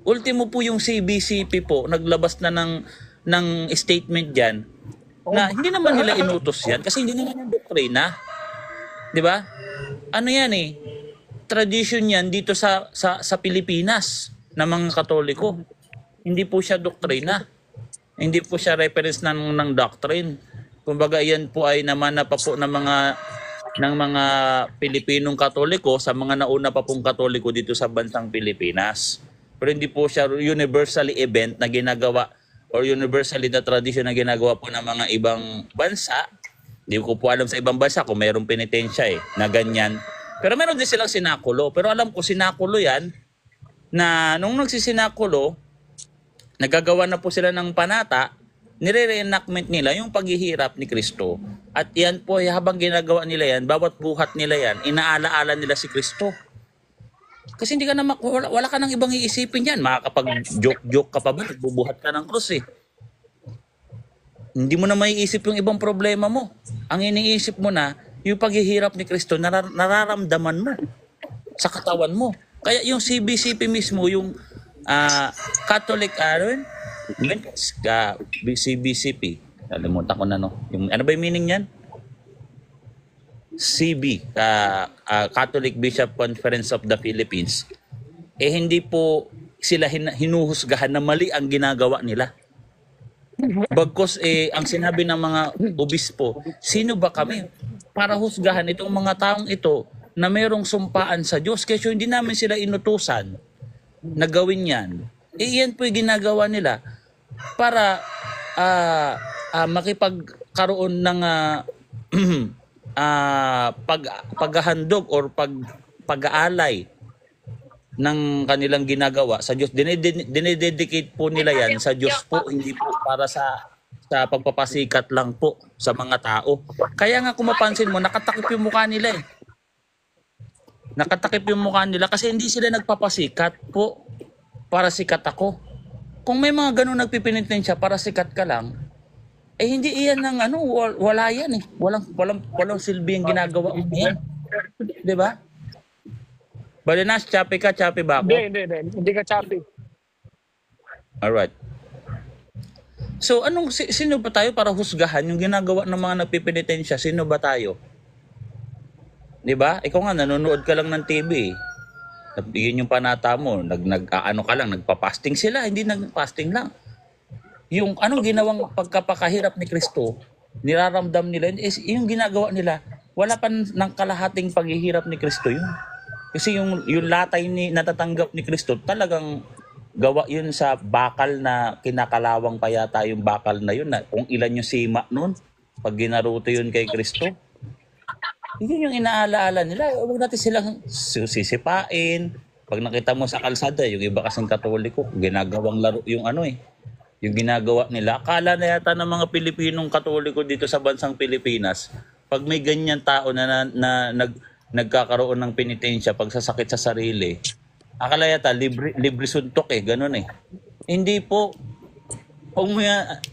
Ultimo po yung CBCP po, naglabas na ng statement diyan na hindi naman nila inutos yan kasi hindi naman yung doktrina. 'Di ba? Ano yan eh? Tradition yan dito sa Pilipinas ng mga Katoliko. Hindi po siya doktrina. Hindi po siya reference ng doctrine. Kumbaga yan po ay naman na pa po ng mga Pilipinong Katoliko sa mga nauna pa pong Katoliko dito sa bansang Pilipinas. Pero hindi po siya universally event na ginagawa or universally na tradition na ginagawa po ng mga ibang bansa. Hindi ko po alam sa ibang bansa kung mayroong penitensya na ganyan. Pero meron din silang sinakulo. Pero alam ko sinakulo yan na nung nagsisinakulo, nagagawa na po sila ng panata, nire-reenactment nila yung paghihirap ni Kristo. At yan po, habang ginagawa nila yan, bawat buhat nila yan, inaala-ala nila si Kristo. Kasi hindi ka na, wala ka nang ibang iisipin yan. Makakapag-joke-joke ka pa ba? Nagbubuhat ka ng krus eh. Hindi mo na maiisip yung ibang problema mo. Ang iniisip mo na, yung paghihirap ni Kristo, nararamdaman mo sa katawan mo. Kaya yung CBCP mismo, yung Catholic CBCP. Nalimutan ko na no. Ano ba yung meaning niyan? CB, Catholic Bishop Conference of the Philippines. Hindi po sila hinuhusgahan na mali ang ginagawa nila. Bagkus ang sinabi ng mga obispo, sino ba kami para husgahan itong mga taong ito na mayroong sumpaan sa Diyos? Kasi hindi namin sila inutusan na gawin yan. Yan po yung ginagawa nila para makipagkaroon ng paghahandog or pag-aalay ng kanilang ginagawa sa Diyos. Dinededicate po nila yan sa Diyos po, hindi po para sa pagpapasikat lang po sa mga tao. Kaya nga kung mapansin mo, nakatakip yung mukha nila eh. Nakatakip yung mukha nila kasi hindi sila nagpapasikat po para sikat ako. Kung may mga ganun nagpipinitensya para sikat ka lang, eh hindi iyan ng ano, wala yan eh. Walang silbi yung ginagawa mo yan. 'Di ba? Balinas, choppy ka, choppy ba ako? Hindi ka choppy. Alright. So, sino ba tayo para husgahan yung ginagawa ng mga nagpipinitensya? Sino ba tayo? 'Di ba? Ikaw nga, nanonood ka lang ng TV. Yun yung panata mo. Ano ka lang, nagpa-fasting sila. Hindi nag-fasting lang. Yung anong ginawang pagkapakahirap ni Kristo, niraramdam nila, is yung ginagawa nila, wala pa ng kalahating paghihirap ni Kristo yun. Kasi yung latay natatanggap ni Kristo, talagang gawa yun sa bakal na kinakalawang pa yata yung bakal na yun. Na kung ilan yung sima nun, pag ginaruto yun kay Kristo. Yun yung inaalaala nila. Huwag natin silang sisipain. Pag nakita mo sa kalsada, yung iba kasing Katoliko, ginagawang laro yung yung ginagawa nila. Akala na yata ng mga Pilipinong Katoliko dito sa bansang Pilipinas, pag may ganyan tao na nagkakaroon ng penitensya, pagsasakit sa sarili, akala yata libre suntok ganun eh. Hindi po.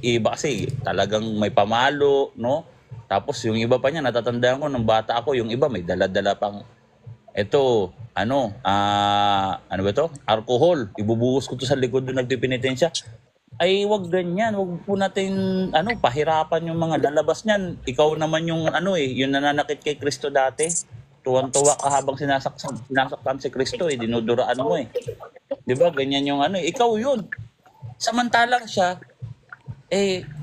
Iba kasi talagang may pamalo, no? Tapos yung iba pa niya, natatandaan ko nung bata ako, yung iba may dala-dala pang ano ba to? Alcohol. Ibubuhos ko to sa likod doon nagpipinitensya. Ay, wag ganyan. Wag po natin pahirapan yung mga lalabas niyan. Ikaw naman yung yung nananakit kay Kristo dati. Tuwang-tuwa ka habang sinasaktan si Kristo dinuduraan mo 'Di ba? Ganyan yung ikaw yun. Samantalang siya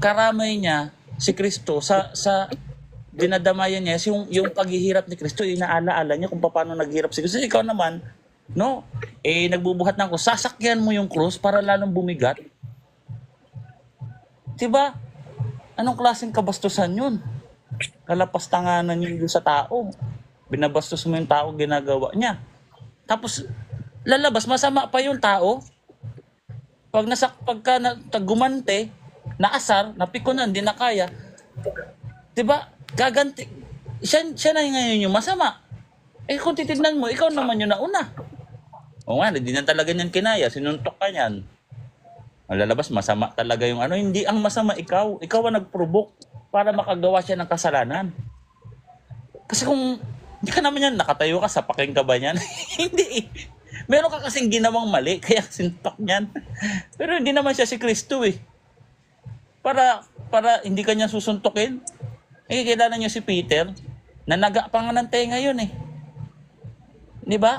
karamay niya si Kristo sa dinadamayan niya yung paghihirap ni Kristo, inaalaala niya kung paano naghirap si Kristo. Ikaw naman, no? Nagbubuhat ng krus, sasakyan mo yung krus para lalong bumigat. 'Di ba? Anong klaseng kabastusan yun? Kalapastanganan yun sa tao. Binabastos mo yung tao, ginagawa niya. Tapos, lalabas, masama pa yung tao. Pagka gumante, naasar, napikunan, di na kaya. 'Di ba? Gaganti. Siya na ngayon yung masama. Kung titignan mo, ikaw naman yung nauna. O nga, hindi na talaga niyan kinaya. Sinuntok ka niyan. Lalabas, masama talaga yung Hindi ang masama ikaw. Ikaw ang nag-provoke para makagawa siya ng kasalanan. Kasi kung hindi ka naman yan, nakatayo ka, sapakin ka ba niyan? Hindi. Meron ka kasing ginawang mali, kaya sinuntok niyan. Pero hindi naman siya si Kristo Para hindi ka niya susuntukin. Kilala niyo si Peter, nanaga pa nga ng tenga yun Di ba?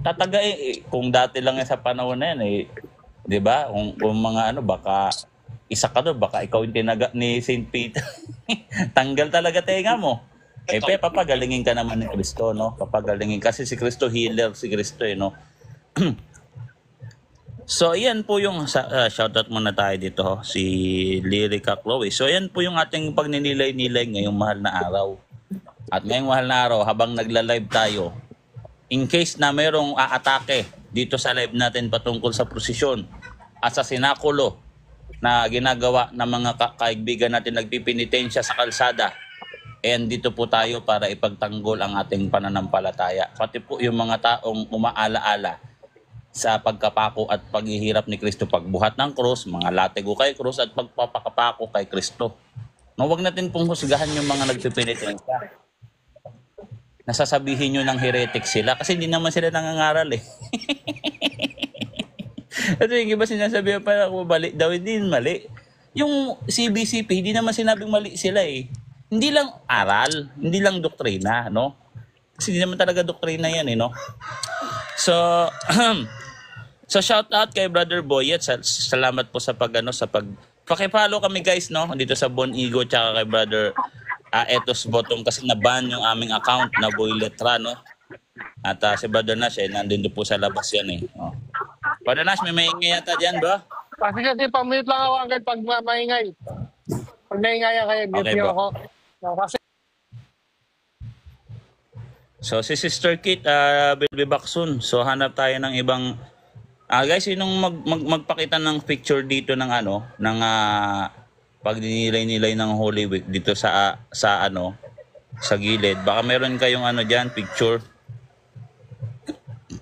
Tataga kung dati lang sa panahon na yan di ba? Kung mga baka isa ka doon, baka ikaw yung tinaga ni St. Peter. Tanggal talaga tenga mo. Papagalingin ka naman ni Kristo, no? Papagalingin kasi si Kristo, healer si Kristo, no? So, yan po yung shoutout muna tayo dito, si Lyrica Chloe. So, yan po yung ating pagninilay-nilay ngayong mahal na araw. At ngayong mahal na araw, habang nagla-live tayo, in case na mayroong aatake dito sa live natin patungkol sa prosesyon at sa sinakulo na ginagawa ng mga kaibigan natin nagpipinitensya sa kalsada, and dito po tayo para ipagtanggol ang ating pananampalataya. Pati po yung mga taong umaala-ala sa pagkapako at paghihirap ni Kristo, pagbuhat ng krus, mga latego kay krus at pagpapakapako kay Kristo. No, wag natin pong husgahan yung mga nagpipinitensya. Nasasabihin nyo ng heretic sila kasi hindi naman sila nangangaral At yung iba sinasabi pa ako mali daw, hindi mali. Yung CBCP, hindi naman sinabing mali sila Hindi lang aral, hindi lang doktrina, no? Kasi hindi naman talaga doktrina yan no? So shout out kay Brother Boyet. Salamat po sa paki-follow kami guys no dito sa Bon Igo tsaka kay Brother Etos Bottom kasi na-ban yung aming account na Boy Letra no. At si Brother Nash nandito po sa labas yan Oh. Brother Nash, may maingay yata diyan, bro. Kasi pamute lang ako agad pag maingay. Pag Pag naingaya kayo, get Okay niyo po. ako. Kasi So si Sister Kate will be back soon. So hanap tayo ng ibang guys, sinong magpakita ng picture dito ng ano, ng pagdinilay-nilay ng Holy Week dito sa ano, sa gilid. Baka meron kayong ano diyan, picture.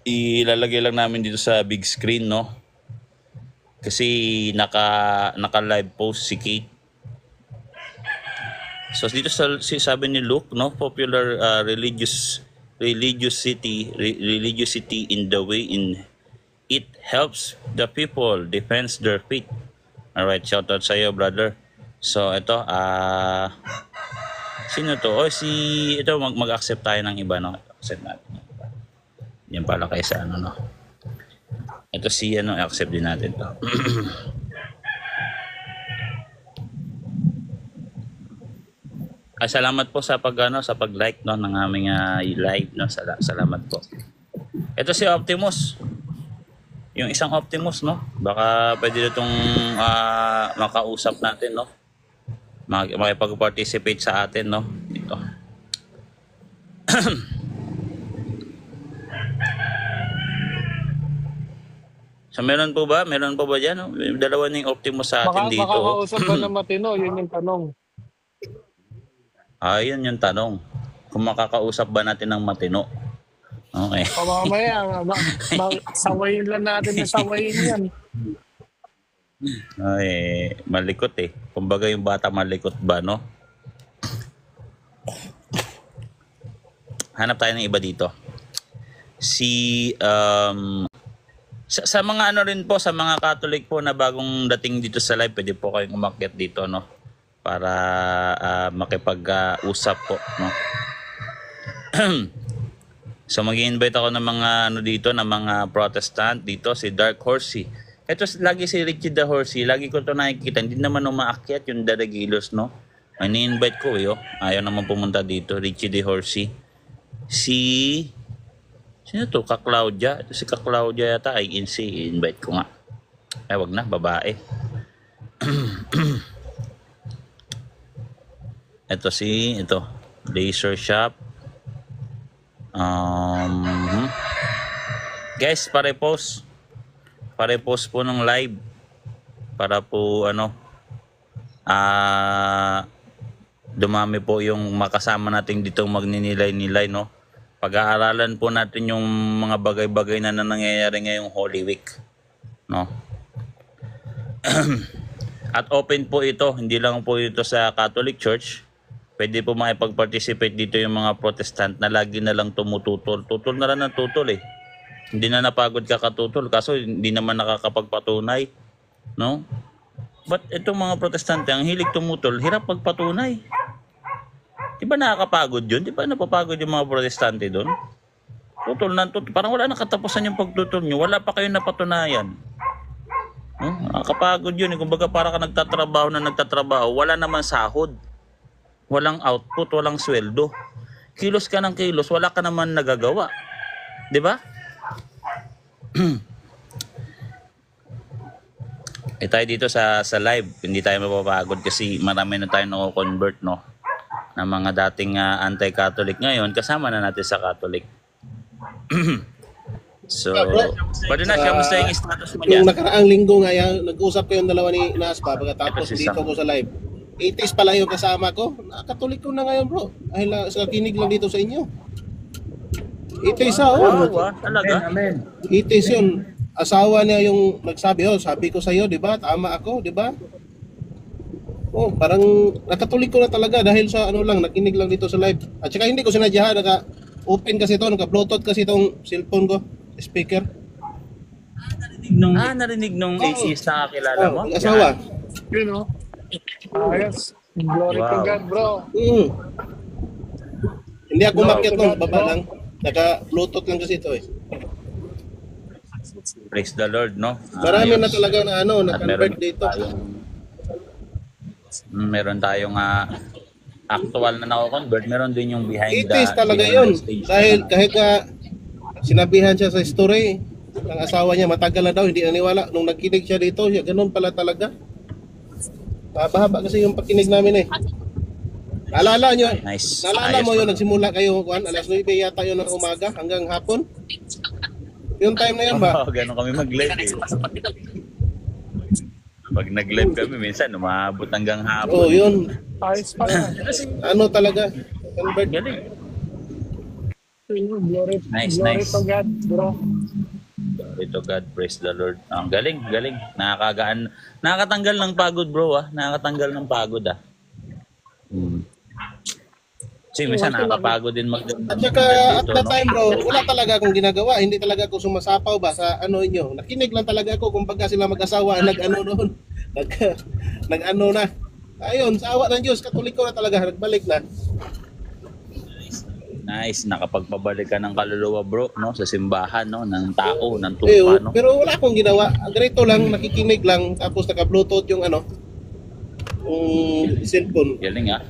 Ilalagay lang namin dito sa big screen, no? Kasi naka live post si Kate. So dito sabi ni Luke, no, popular religiosity in the way in it helps the people defends their faith. Alright, shout out sa iyo, brother. So ito sino to? Ito mag-accept tayo ng iba, no? Accept natin. Yan pala kayo sa ano, no? Ito si ano, accept din natin to. Salamat po sa sa pag-like, no, ng aming live, no. Salamat po. Ito si Optimus. Yung isang Optimus, no. Baka pwede itong makausap natin, no. Makipag-participate sa atin, no. Dito. So meron po ba diyan, no? Dalawa na yung Optimus sa atin dito. makakausap ba na matino? Yun yung tanong. Yun yung tanong. Kung makakausap ba natin ng matino? Okay. O mamaya, sawayin lang natin na sawayin yan. Ay, malikot eh. Kumbaga yung bata malikot ba, no? Hanap tayo ng iba dito. Sa mga ano rin po, sa mga Catholic po na bagong dating dito sa live, pwede po kayong umakyat dito, no? Para makipag-usap po, no? So mag-i-invite ako ng mga ano dito, ng mga Protestant dito, si Dark Horsey. Ito lagi si Richie the Horsey, lagi ko to nakikita, hindi naman umaakyat yung Dadagilos, no? Ay ni-invite ko eh, oh. Ayaw naman pumunta dito, Richie the Horsey. Sino to? Ka-Claudia. Ito si Ka-Claudia yata, i-invite ko nga. Ay wag na, babae. Ito laser shop. Guys, pare-post po ng live para po dumami po yung makasama natin dito magninilay-nilay, no. Pag-aaralan po natin yung mga bagay-bagay na nangyayari ngayong Holy Week, no. At open po ito, hindi lang po ito sa Catholic Church. Pwede po makipag-participate dito yung mga Protestant na lagi na lang tumututol. Tutol na lang ng tutol eh. Hindi na napagod ka katutol, kaso hindi naman nakakapagpatunay, no? But itong mga Protestante, ang hilig tumutol, hirap magpatunay. Di ba nakakapagod yun? Di ba napapagod yung mga Protestante doon? Tutol na tutol. Parang wala nakatapusan yung pagtutol nyo. Wala pa kayong napatunayan. Nakakapagod yun. Kumbaga para ka nagtatrabaho, wala naman sahod. Walang output, walang sweldo. Kilos ka ng kilos, wala ka naman nagagawa. Di ba? Tayo dito sa live, hindi tayo mapapagod kasi marami na tayo nako-convert, no, na mga dating anti-Catholic ngayon, kasama na natin sa Catholic. So, pwede na siya, basta yung status mo Yung dyan. nakaraang linggo nga, nag-usap kayong dalawa ni Naspa, pagkatapos Ito si dito Sam. ko sa live. 80s pala yung kasama ko. Katolik ko na ngayon, bro. Dahil sa kinig lang dito sa inyo. 80s Talaga? 80s yun. Asawa niya yung nagsabi, sabi ko sa'yo, di ba? Tama ako, di ba? Parang nakatulik ko na talaga dahil sa nakinig lang dito sa live. At saka hindi ko sinadyahan, naka-open kasi ito, naka-bluetooth kasi itong cellphone ko, speaker. Narinig nung atheist na kakilala mo? Asawa. Yun, no? Ayos. Glory to Wow. God, bro. Hindi ako umakyat nung baba lang. Naka-bluetooth lang kasi ito eh. Praise the Lord, no? Marami na Ayos. talaga na At na-convert dito. Meron tayong actual na nako-convert, meron din yung behind 80s talaga behind yun. the stage Dahil na. kahit nga sinabihan siya sa story ng asawa niya, matagal na daw, hindi naniwala. Nung nakinig siya dito, ganun pala talaga. Haba-haba kasi yung pakinig namin eh. Naalala nyo, Nice. naalala Ayos mo bro. yung nagsimula kayo, Juan, alas 9 yata yun ng umaga hanggang hapon? Yung time na yan ba? Oo, ganun kami mag-live eh. Pag nag-live kami, minsan umabot hanggang Oo, hapon. yun. Ayos pa na. Ano talaga? Convert. Galing. Glory, Nice, glory nice. to God, bro. Glory to God, praise the Lord. Ang galing, galing. Nakakagaan. Nakakatanggal ng pagod bro ah. Nakakatanggal ng pagod ah. Kasi minsan nakakapagod din At saka at dito, that no? time bro, wala talaga akong ginagawa. Hindi talaga ako sumasapaw ba sa ano inyo. Nakinig lang talaga ako kung baga sila mag-asawa nag-ano noon. Nag-ano na. Ayun, sa awa ng Diyos, Katoliko na talaga. Nagbalik na. Nice, nakapagpabalik ka ng kaluluwa bro, no? Sa simbahan, no? Ng tao, ng Eh, tumpa, no? pero wala akong ginawa. Ganito lang, nakikinig lang. Tapos naka-bluetooth yung ano, yung cellphone. Galing ah.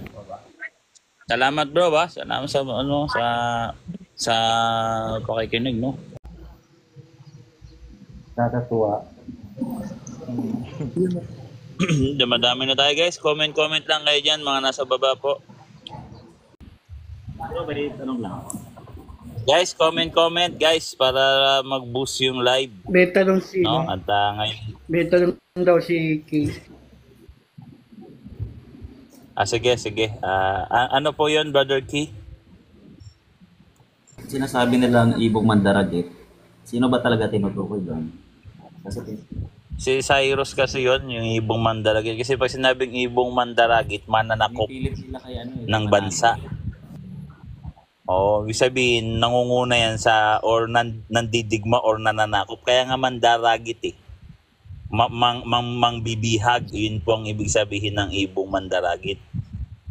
Salamat bro ah. Salamat sa ano sa pakikinig, no? Nakakatuwa. Madami na tayo guys. Comment lang kayo dyan, mga nasa baba po. Guys, comment guys para mag-boost yung live, May tanong no? At ngayon, may tanong daw si Kay. sige. Ano po 'yon, Brother Key? Sinasabi nilang ibong mandaragit. Sino ba talaga tinutukoy doon? Kasi Si Cyrus kasi 'yon, yung ibong mandaragit. Kasi pag sinabing ibong mandaragit, mananakop pilit sila kay ano ng bansa. Oh, ibig sabihin, nangunguna yan sa or nandidigma or nananakop. Kaya nga mandaragit eh. Mangbibihag, yun po ang ibig sabihin ng ibong mandaragit.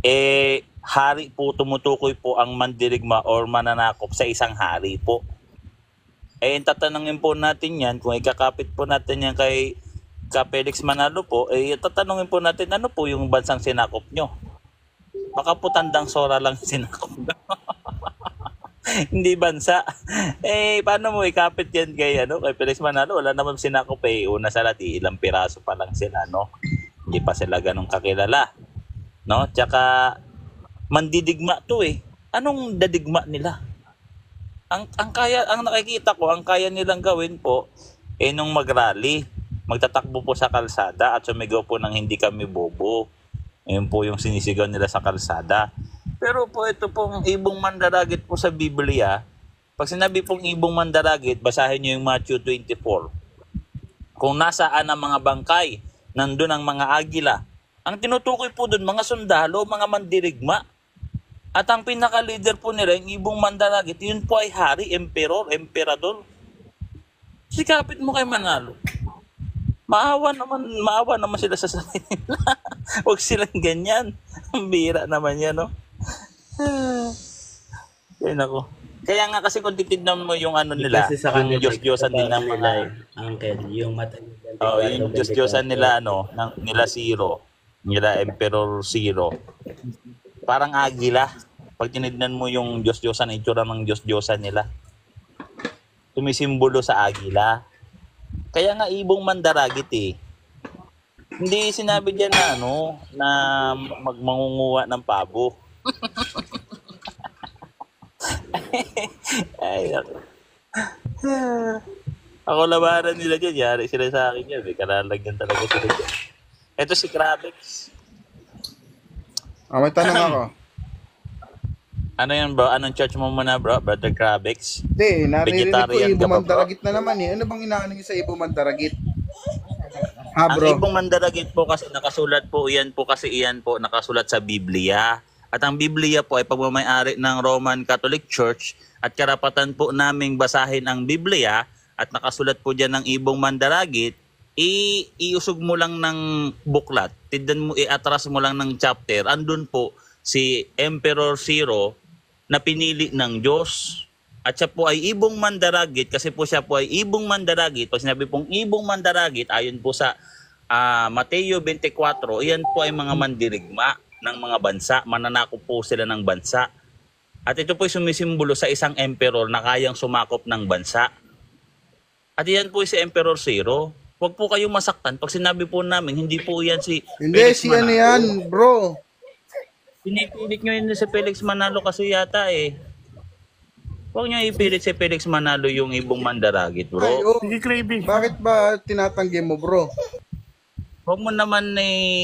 Eh, hari po, tumutukoy po ang mandirigma or mananakop sa isang hari po. Eh, tatanungin po natin yan, kung ikakapit po natin yan kay Felix Manalo po, eh, tatanungin po natin ano po yung bansang sinakop nyo. Baka po tandang sora lang sinakop nyo. Hindi bansa. Eh, paano mo ikapit yan kay Felix Manalo? Wala naman sinakop eh. Una sa lahat, ilang piraso pa lang sila, no? Hindi pa sila ganun kakilala. No? Tsaka, mandidigma to eh. Anong dadigma nila? Ang nakikita ko, ang kaya nilang gawin po, eh nung mag-rally, magtatakbo po sa kalsada at sumigaw po ng hindi kami bobo. Ayun po yung sinisigaw nila sa kalsada. Pero po ito pong ibong mandaragit po sa Biblia, pag sinabi pong ibong mandaragit, basahin nyo yung Matthew 24. Kung nasaan ang mga bangkay, nandun ang mga agila. Ang tinutukoy po dun, mga sundalo, mga mandirigma. At ang pinaka-leader po nila, yung ibong mandaragit, yun po ay hari, emperador. Sikapit mo kay Manalo. Maawa naman sila sa sarili nila. Huwag silang ganyan. Ang bira naman yan, no? Yan ako. Kaya nga kasi kung titignan mo yung ano nila, Kasi sa yung kanila, Diyos-Diyosan din ng mga, Uncle, yung mata. yung Diyos-Diyosan nila, nila Zero, nila Emperor Zero. Parang agila. Pag tinignan mo yung Diyos-Diyosan, itsura ng Diyos-Diyosan nila. Tumisimbolo sa agila. Kaya nga ibong mandaragit eh. Hindi sinabi diyan na na mangunguha ng pabo. Ay, ako labanan nila dyan. Yari sila sa akin yan. Kalalagyan talaga sila dyan. Ito si Krabex. May tanong ako. Ano yan bro? Anong church mo muna bro? Brother Krabex? Hindi, naririnig ko Vegetarian ka Ibo ba, bro? Mandaragit na naman eh. Ano bang inaano niyo sa Ibo Mandaragit? Ha Ang bro? ibong mandaragit po kasi nakasulat po, iyan po nakasulat sa Biblia. At ang Biblia po ay pagmamayari ng Roman Catholic Church at karapatan po naming basahin ang Biblia at nakasulat po dyan ng ibong mandaragit, iusog mo lang ng buklat, iatras mo lang ng chapter, andun po si Emperor Zero na pinili ng Diyos. At siya po ay ibong mandaragit kasi po siya po ay ibong mandaragit. Pag sinabi pong ibong mandaragit, ayon po sa Mateo 24, iyan po ay mga mandirigma ng mga bansa. Mananakop po sila ng bansa. At ito po ay sumisimbolo sa isang emperor na kayang sumakop ng bansa. At iyan po si Emperor Zero. Huwag po kayong masaktan. Pag sinabi po namin, hindi po yan si Hindi, Felix si ano Manalo. yan, bro. Pinipilit nyo yun si Felix Manalo kasi yata eh. Huwag nyo ipilit si Felix Manalo yung ibong mandaragit, bro. Ay, oh, Sige, Craving. bakit ba tinatanggi mo, bro? Huwag mo naman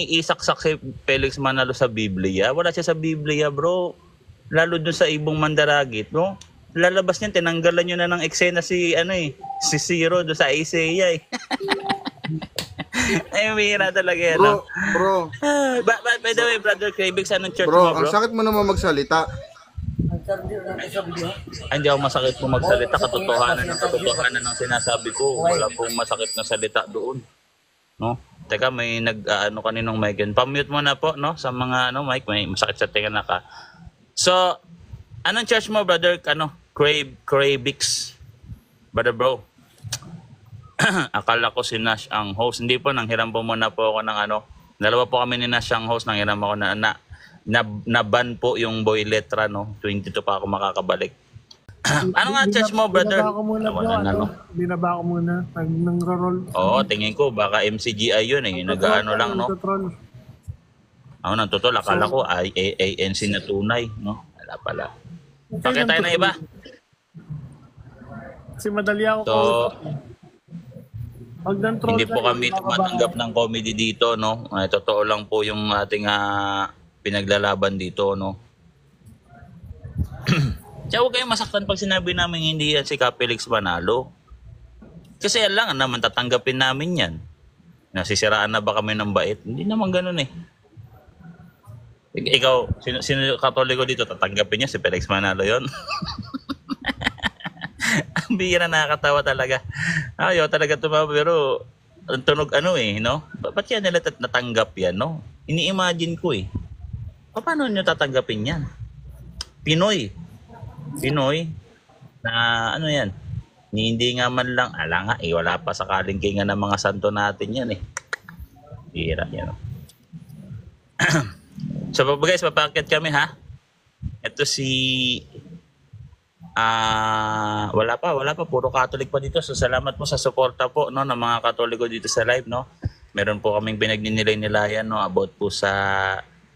isaksak si Felix Manalo sa Biblia. Wala siya sa Biblia, bro. Lalo dun sa ibong mandaragit, no? Lalabas niyan, tinanggalan nyo na ng eksena si Zero doon sa Isaiah eh. Ay, mira talaga yan. Bro, No? bro, By the way, Brother Cravix, anong church bro, mo, ang bro? sakit mo naman magsalita. Ay, hindi ako masakit kung magsalita. Katotohanan ng sinasabi ko. Wala pong masakit na salita doon. No? Teka, may kaninong mic yun. Pa-mute mo na po, no? Sa mga mic, may masakit sa tinga na ka. So, anong church mo, Brother? Cravix. Brother bro. Akala ko si Nash ang host. Hindi po, nanghiram po muna po ako ng Dalawa po kami ni Nash ang host. Nanghiram ako na-ban po yung boy letra, no? 22 pa ako makakabalik. Ano nga church mo, brother? Binaba ko muna, bro. Binaba ko muna. Pag nang-roll. Oo, tingin ko, baka MCGI yun eh. Nag-ano lang, no? Ako nang totoo, akala ko ANC na tunay, no? Wala pala. Okay, tayo na iba. Kasi madali ako So, pag nang-troll hindi po kami tumatanggap ng comedy dito, no? Totoo lang po yung ating pinaglalaban dito, no? Kaya huwag kayong masaktan pag sinabi namin hindi yan si Felix Manalo. Kasi yan lang naman tatanggapin namin yan. Nasisiraan na ba kami ng bait? Hindi naman ganun eh. Ikaw, sino Katoliko dito? Tatanggapin niya si Felix Manalo yon. Ang bihira, nakakatawa talaga. Ayaw talaga tumawa, pero ang tunog no? Ba't yan nila natanggap yan, no? Ini-imagine ko eh. Paano nyo tatanggapin yan? Pinoy na yan, hindi nga man lang, nga wala pa sa kalingkingan ng mga santo natin yan eh. Bihira yan. So guys, papakit kami ha. Ito wala pa, puro Catholic pa dito. So salamat po sa suporta po, no, ng mga Katoliko dito sa live, no. Meron po kaming pinagninilay-nilayan, no, about po sa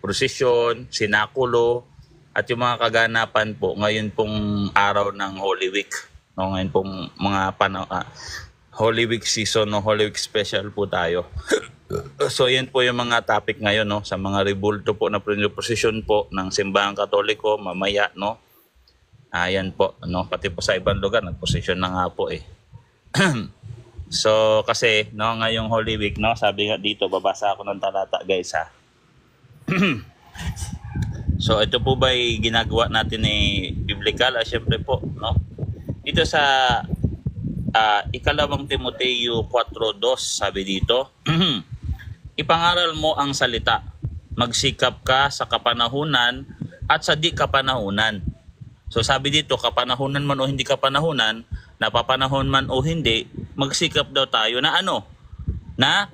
prosesyon, sinakulo, at yung mga kaganapan po ngayon pong araw ng Holy Week, no, ngayon pong mga Holy Week season, no, Holy Week special po tayo. So yan po yung mga topic ngayon, no, sa mga rebulto po na prosesyon po ng Simbahang Katoliko mamaya, no. Ayan po, no, pati po sa ibang lugar nagposisyon na nga po eh. So kasi no, ngayong Holy Week, no, sabi nga dito, babasa ako ng talata, guys ha. So ito po ba ginagawa natin biblical? Syempre po, no. Dito sa ikalawang Timoteo 4:2, sabi dito, ipangaral mo ang salita, magsikap ka sa kapanahunan at sa di kapanahunan. So sabi dito, kapanahunan man o hindi kapanahunan, napapanahon man o hindi, magsikap daw tayo na na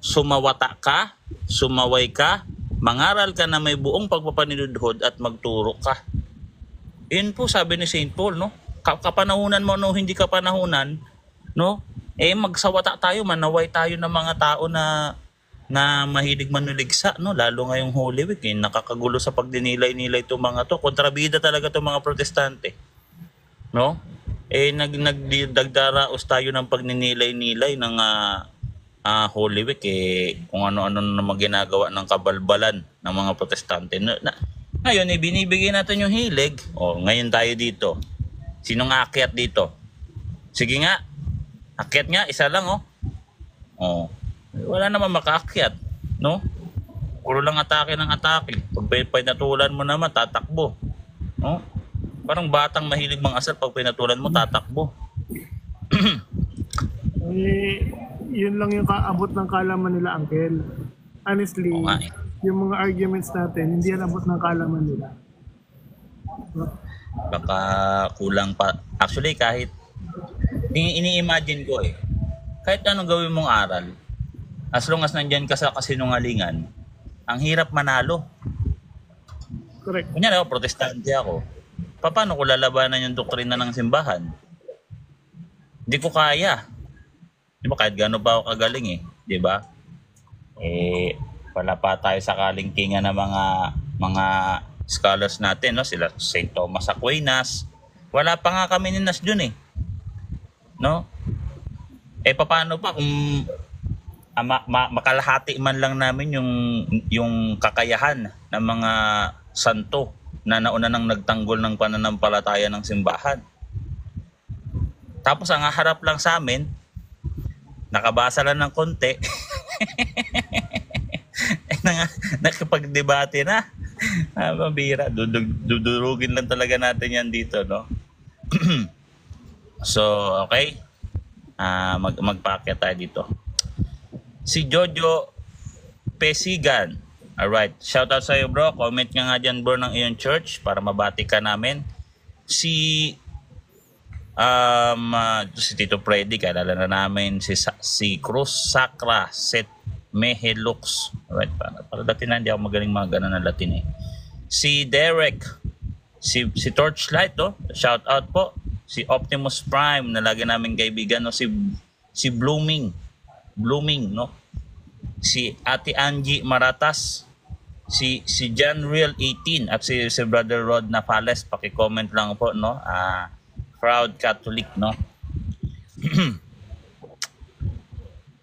sumawata ka, sumaway ka, mangaral ka na may buong pagpapaniludhod at magturo ka. Yun po sabi ni St. Paul, no? Kapanahunan mo o hindi kapanahunan, no? Magsawata tayo, manaway tayo ng mga tao na mahilig manuligsa, no? Lalo ngayong Holy Week, nakakagulo sa pagdinilay-nilay itong mga to. Kontrabida talaga itong mga protestante, no? Nagdagdaraos tayo ng pagninilay-nilay ng Holy Week, kung ano-ano na ginagawa ng kabalbalan ng mga protestante. Ngayon, binibigay natin yung hilig. Ngayon tayo dito. Sinong aakyat dito? Sige nga, akyat nga, isa lang, wala naman makaakyat, no? Puro lang atake ng atake. Pag pinatulan mo naman, tatakbo, no? Parang batang mahilig mang-asal, pag pinatulan mo, tatakbo. Yun lang yung kaabot ng kalaman nila, Uncle. Honestly, yung mga arguments natin, hindi yan abot ng kalaman nila. Baka kulang pa. Actually, kahit ini-imagine ko kahit anong gawin mong aral, as long as nandyan ka sa kasinungalingan, ang hirap manalo. Correct. Kunyari ako, protestante ako. Paano ko lalabanan yung doktrina ng simbahan? Hindi ko kaya. Di ba kahit gano'n pa ako kagaling eh, di ba? Wala pa tayo sa kalingkingan ng mga scholars natin, no? Sila St. Thomas Aquinas. Wala pa nga kami ni Nas dun eh. No? Paano pa kung makalahati man lang namin yung kakayahan ng mga santo na nauna nang nagtanggol ng pananampalataya ng simbahan. Tapos ang harap lang sa amin, nakabasa lang ng konti, nakapagdebate na. Mabira, dudurugin lang talaga natin yan dito, no? So, okay. Magpaakyat tayo dito. Si Jojo Pesigan. Alright. Shoutout sa iyo, bro. Comment nga dyan, bro, ng iyong church para mabati ka namin. Si Tito Freddy, kalala na namin. Si Cruz Sacra Set Mehelux. Alright. Para Latin, hindi ako magaling mga ganun na Latin eh. Si Derek. Si Torchlight, no? Shoutout po. Si Optimus Prime na lagi namin kaibigan, no? Si Blooming, no? Si Ate Angie Maratas, si John Real 18 at si Brother Rod Nafales, paki-comment lang po, no? Proud Catholic, no?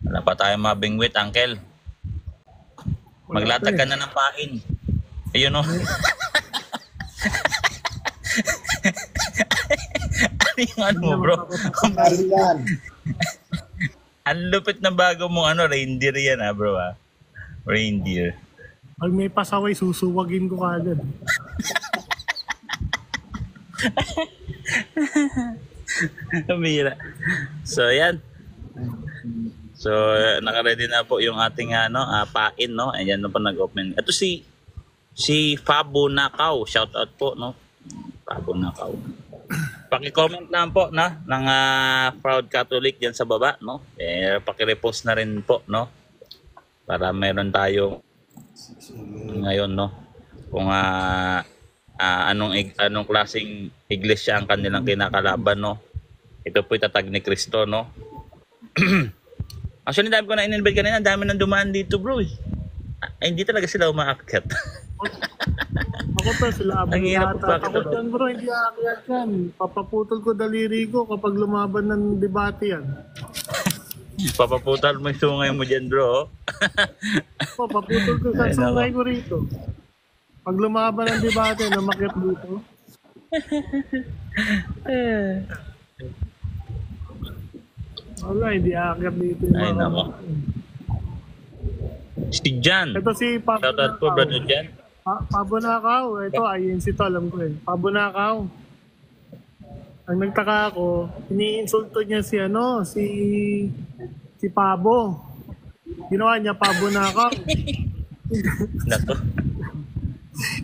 Wala pa tayo mabingwit, Uncle. Maglatag ka na ng pain. Ayun, no? Ano mo, bro? Ang lupit na bago mo, reindeer yan, bro, Reindeer. Pag may pasaway, susuwagin ko kagad. Kamira. So, yan. So, naka-ready na po yung ating, pain, no? Ayan na po nag-open. Ito si Fabo Nakaw. Shout out po, no? Fabo Nakaw. Paki-comment lang po ng Proud Catholic diyan sa baba, no? Paki-repost na rin po, no? Para meron tayo ngayon, no? Kung anong klaseng iglesia ang kanilang kinakalaban, no? Ito po itatag ni Cristo, no? Actually, dami ko na in-invite kanina, dami nang dumaan dito, bro. Hindi talaga sila umaakyat. Ako to, sila Ang hirap abulata. Ako dyan, bro, hindi aakyat yan. Papaputol ko daliri ko kapag lumaban ng debate yan. Papaputal mo yung sungay mo dyan, bro. Papaputol ko sa sungay ko rito. Pag lumaban ng debate, namakit dito. Wala, hindi aakyat dito. Ay, nako. Si Jan. Ito si Pabo Shoutout po, brother Jan. Pabo Nakaw. Ito, INC to, alam ko eh. Pabo Nakaw. Ang nagtaka ako, iniinsulto niya si Pabo. Ginawa niya Pabo Nakaw. Nato.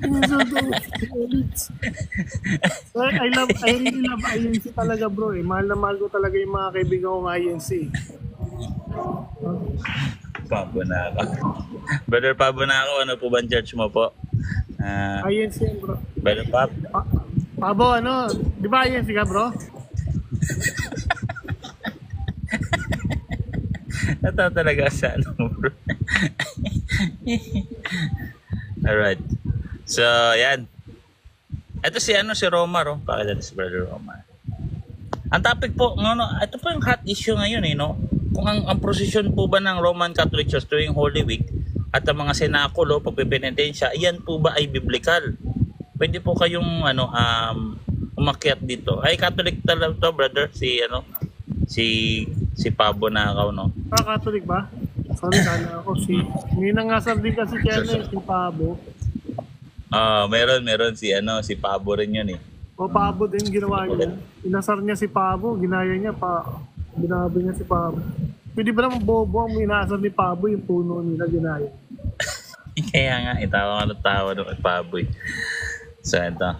Iniinsulto niya si Felix. So, I really love INC talaga, bro eh. Mahal na mahal ko talaga yung mga kaibigan kong INC. Pabo na ako. Brother Pabo na ako, ano po ba ang church mo po? INC yan, bro. Brother Pab? Pabo, di ba INC ka, bro? Ito talaga sa bro. Alright. So, yan. Ito si Roma, ro. Pakita si Brother Roma. Ang topic po, ito po yung hot issue ngayon, no? Kung ang prosesyon po ba ng Roman Catholic Church tuwing Holy Week at ang mga senakulo, pagpipenitensya, iyan po ba ay biblical? Pwede po kayong umakyat dito. Ay, Catholic talaga to, brother, si Pabo Nakaw, no? Catholic ba? Sorry, kala ako may nangasar din kasi channel si Pabo. Meron si Pabo rin yun eh. O Pabo din ginawa niya. Inasar niya si Pabo, ginaya niya binabi niya si Pabo. Pwede ba naman bobo ang inasar ni Pabo yung puno nila ginaya? Kaya nga, tawa ng Pabo eh. So, ito.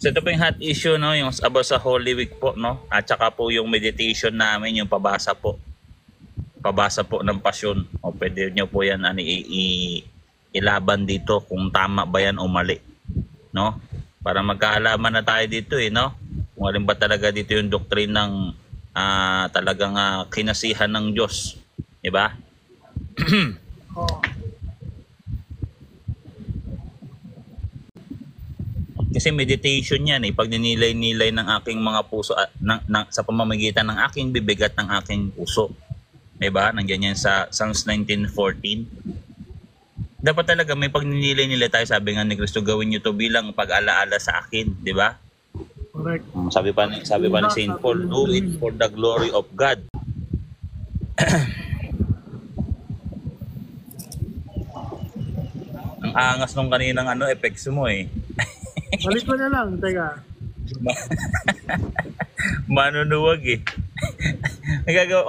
So, ito po yung hot issue, no? Yung about sa Holy Week po, no? At saka po yung meditation namin, yung pabasa po ng pasyon. O pwede nyo po yan ilaban dito kung tama ba yan o mali, no? Para magkaalaman na tayo dito no? Kung Kung alin ba talaga dito yung doctrine ng talagang kinasihan ng Diyos. Diba? Oo. Kasi meditation yan eh. Pag ninilay-nilay ng aking mga puso sa pamamagitan ng aking bibig at ng aking puso. Diba? Nandiyan yan sa Psalms 19:14. Dapat talaga may pagninilay-nilay tayo. Sabi nga ni Kristo, gawin nyo to bilang pag-alaala sa akin. Diba? Correct. Sabi pa ni Saint Paul, do it for the glory of God. Ang angas nung kaninang effects mo eh. Balik ko na lang, teka. Manunuwag eh.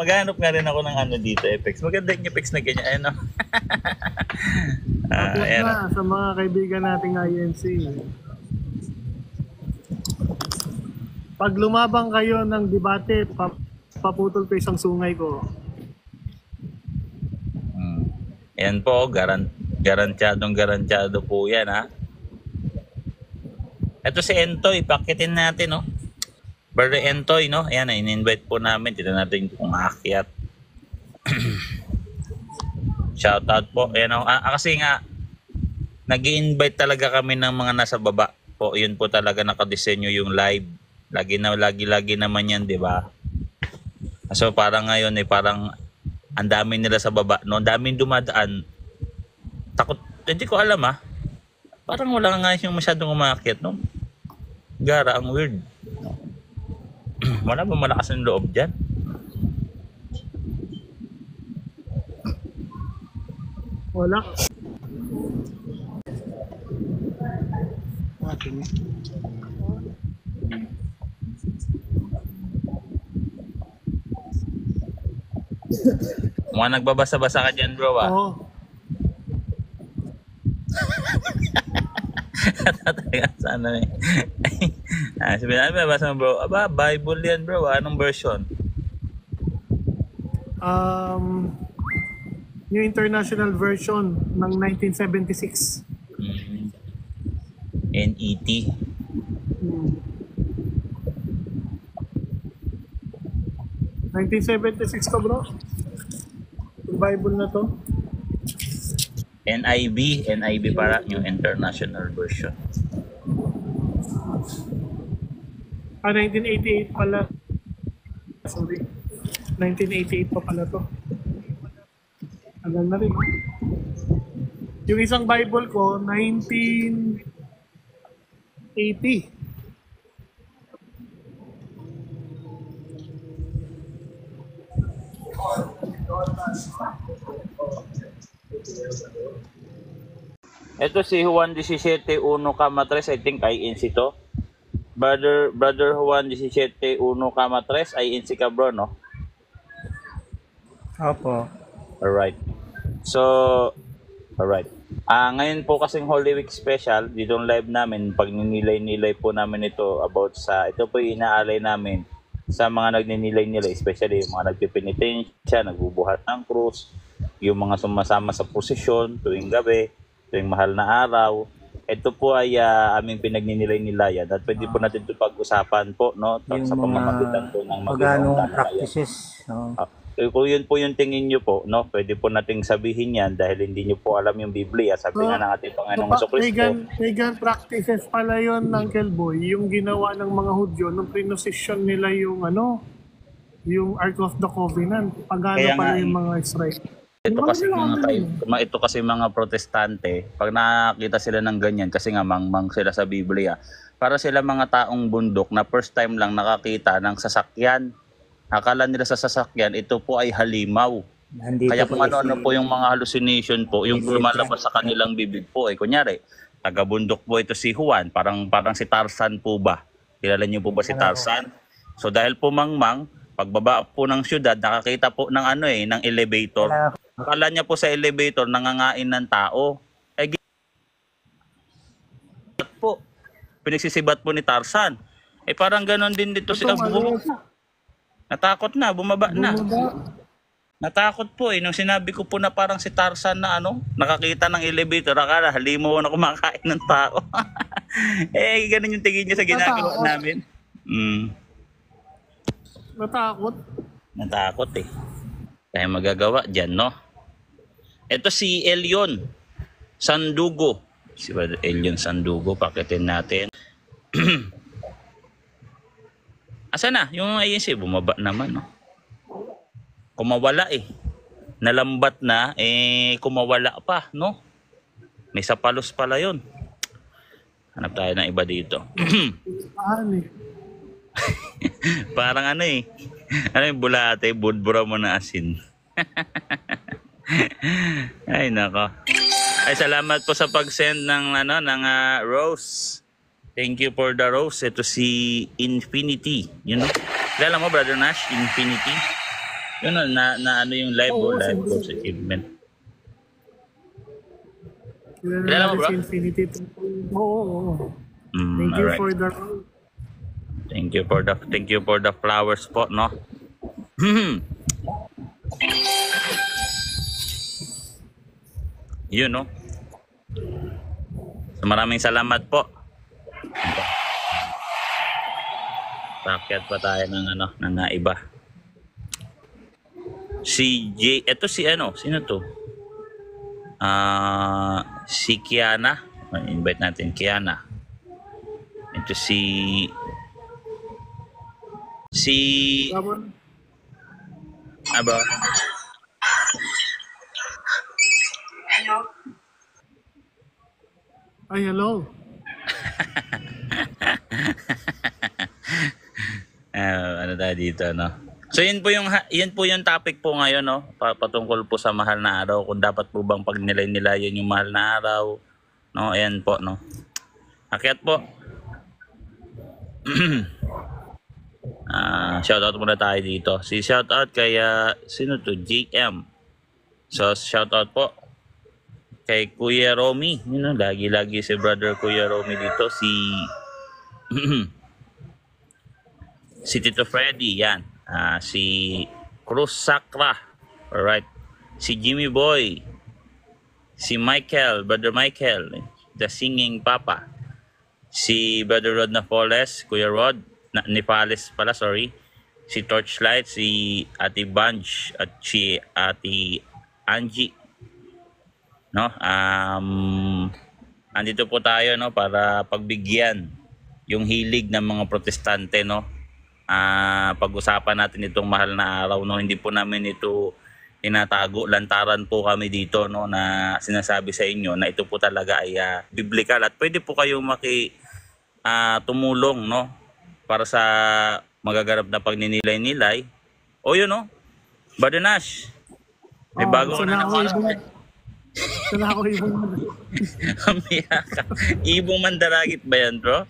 Maghanap nga rin ako ng dito, effects. Maganda yung effects na ganyan. Tapos Ayan. na sa mga kaibigan nating INC. Pag lumabang kayo ng debate, paputol ko isang sungay ko. Ayan po, garantyado po yan ha. Ito si Entoy, pakitin natin no. Brother Entoy no, ayan in-invite po namin, dito natin kung aakyat. Shoutout po, ayan o. Kasi nga, nag-i-invite talaga kami ng mga nasa baba po, yun po talaga nakadesenyo yung live. Lagi naman yan, di ba? So parang ngayon parang ang dami nila sa baba, no? Ang daming dumadaan. Takot, hindi ko alam parang wala nga yung masyadong umakyat, no? Gara, ang weird. Wala ba malakas ng loob dyan? Wala. Mga nagbabasa-basa ka dyan, bro, Oo. Sana eh. Sabi namin, basa mo, bro. Aba, Bible yan, bro. Anong version? New International Version ng 1976. NET. Hmm. 1976 to, bro. Yung Bible na to. NIV para New International Version. 1988 pala. Sorry. 1988 pa pala to. Alam na rin. Yung isang Bible ko, 1980. Ito si Juan 17:1, 3, I think INC to. Brother Juan 17:1, 3, INC ka bro, no? Opo. Alright. So, alright. Ngayon po kasing Holy Week special, dito ang live namin, pag ninilay-nilay po namin ito about ito po yung inaalay namin sa mga nagninilay-nilay, especially yung mga nagpipinitensya, nagbubuhat ng krus, yung mga sumasama sa posisyon tuwing gabi, tuwing mahal na araw. Ito po ay aming pinagninilay-nilayan at pwede po natin ito pag-usapan po, no? Yung Sa pamamagitan po ng pagano'ng Panginoon. practices. No? Kung yun po yung tingin nyo po, no? Pwede po nating sabihin yan dahil hindi nyo po alam yung Biblia. Sabi nga ng ating Panginoong Jesucristo. Pagan practices pala yun, Uncle Boy, yung ginawa ng mga Hudyo nung prinosesyon nila yung yung Ark of the Covenant. Pagano Kaya pala nga, yung mga Israel. Ito kasi mga protestante, pag nakakita sila ng ganyan, kasi nga mangmang sila sa Biblia, para sila mga taong bundok na first time lang nakakita ng sasakyan. Akala nila sa sasakyan, ito po ay halimaw. Nandito Kaya po kung ano po yung mga hallucination po, yung lumalabas sa kanilang bibig po, kunyari, taga-bundok po ito si Juan, parang si Tarzan po ba? Kilala niyo po ba si Tarzan? So dahil po mangmang, pagbaba po ng syudad, nakakita po ng ng elevator. Akala niya po sa elevator, nangangain ng tao. Po, pinagsisibat po ni Tarzan. Parang ganon din dito si Abu. Natakot na, bumaba na. Natakot po nung sinabi ko po na parang si Tarzan na nakakita ng elevator, akala halimaw na kumakain ng tao. Ganun yung tingin niya sa ginagawa namin. Mm, Natakot. natakot eh. Kaya magagawa dyan, no? Ito si Elion Sandugo. Si Brother Elion Sandugo, pakitin natin. Asa na? Yung INC, bumaba naman, no? Kumawala eh. Nalambat na, kumawala pa, no? May sapalos pala yun. Hanap tayo ng iba dito. Saan eh? Parang ano eh. Ano yung bulate, budbura mo na asin. Ay nako. Ay salamat po sa pag-send ng rose. Thank you for the rose. Ito si Infinity, you know. Kilala mo Brother Nash, Infinity? Yun na ano yung live Oo, live sige. coach achievement. Kilala Kilala mo, bro? Si Infinity. Oo. Thank you Alright. for the... Thank you for the flowers po, no? Yun, no? So, maraming salamat po. Pakyat pa tayo ng iba. Si J, eto si sino to? Si Kiana. Invite natin Kiana. Ito si ba? Ay, hello. Ano tayo dito, no? So yun po yung topic po ngayon, no? Patungkol po sa mahal na araw, kung dapat po bang pagnilay-nilayan yung mahal na araw, no? Ayan po, no? Akyat po. Shoutout muna tayo dito. Shoutout kay sino to? JM. So shoutout po kay Kuya Romy. You know, lagi si brother Kuya Romy dito. Si Tito Freddy, yan. Si Cruz Sacra. Alright. Si Jimmy Boy. Si Michael, Brother Michael. The Singing Papa. Si Brother Rod Napoles, Kuya Rod. Nipales pala, sorry. Si Torchlight, si Ate Bunch, at si Ate Angie. No? Andito po tayo, no, para pagbigyan yung hilig ng mga protestante, no. Pag-usapan natin itong mahal na araw, no. Hindi po namin ito tinatago, lantaran po kami dito, no, na sinasabi sa inyo na ito po talaga ay biblical at pwede po kayong tumulong, no, para sa magaganap na pagninilay-nilay. O yun, no, Brother Nash, may bago na naman. Sana ako ibang... Ibong mandaragit ba yan, bro?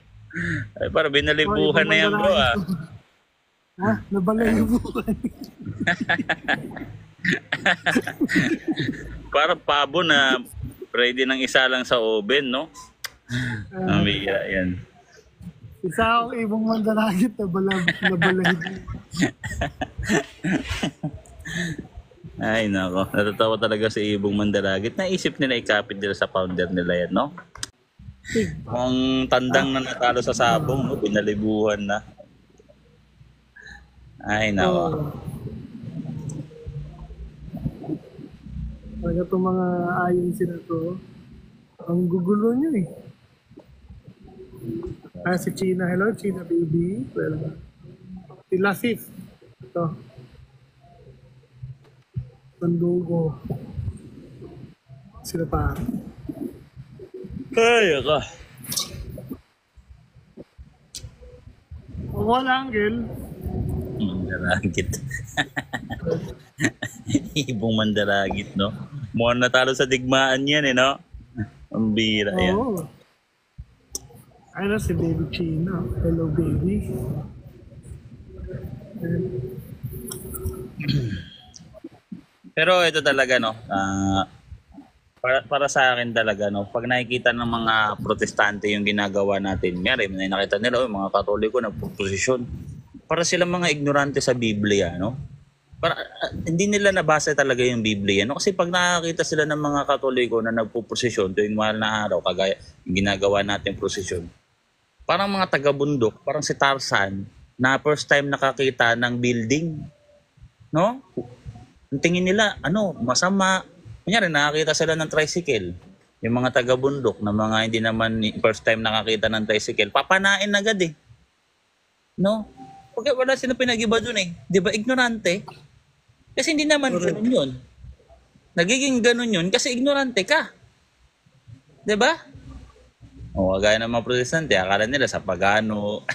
Ay, para binalibuhan na yan, bro, Ha? Nabalibuhan. Parang pabo na ready ng isa lang sa oven, no? Amiya, yan. Isa akong ibang mandaragit na balahid. Ay, nako. Natatawa talaga sa ibong mandaragit. Naisip nila ikapit nila sa founder nila yan, no? Ang tandang na natalo sa sabong, no? Binalibuhan na. Ay, nako. Talaga itong mga INC na to, ang gugulo nyo eh. Si China, hello China baby. Well, si Lasif. Ito. Sandugo. Sino pa? Ay, ako. Wala Angel. Mandaragit. Ibong mandaragit, no? Mukhang natalo sa digmaan yan, no? Ang bira yan. Oo. Ay na si baby China. Hello baby. Pero ito talaga, no? Para sa akin talaga, no? Pag nakikita ng mga protestante yung ginagawa natin, may nakita nila, yung mga katoliko nagpo-posisyon. Para silang mga ignorante sa Biblia, no? Para hindi nila nabasa talaga yung Biblia, no? Kasi pag nakakita sila ng mga katoliko na nagpo-posisyon tuwing mahal na araw, kagaya yung ginagawa natin prosesyon, Parang mga taga-bundok, parang si Tarzan, na first time nakakita ng building. No? Ang tingin nila, masama. Kunyari, nakakita sila ng tricycle. Yung mga taga-bundok na mga hindi naman first time nakakita ng tricycle, papanain agad eh. No? Pagka wala sila pinag-iba dun eh. Di ba, ignorante? Kasi hindi naman ganun yun. Nagiging ganun yun kasi ignorante ka. Di ba? O, gaya ng mga protestante, akala nila sa pagano.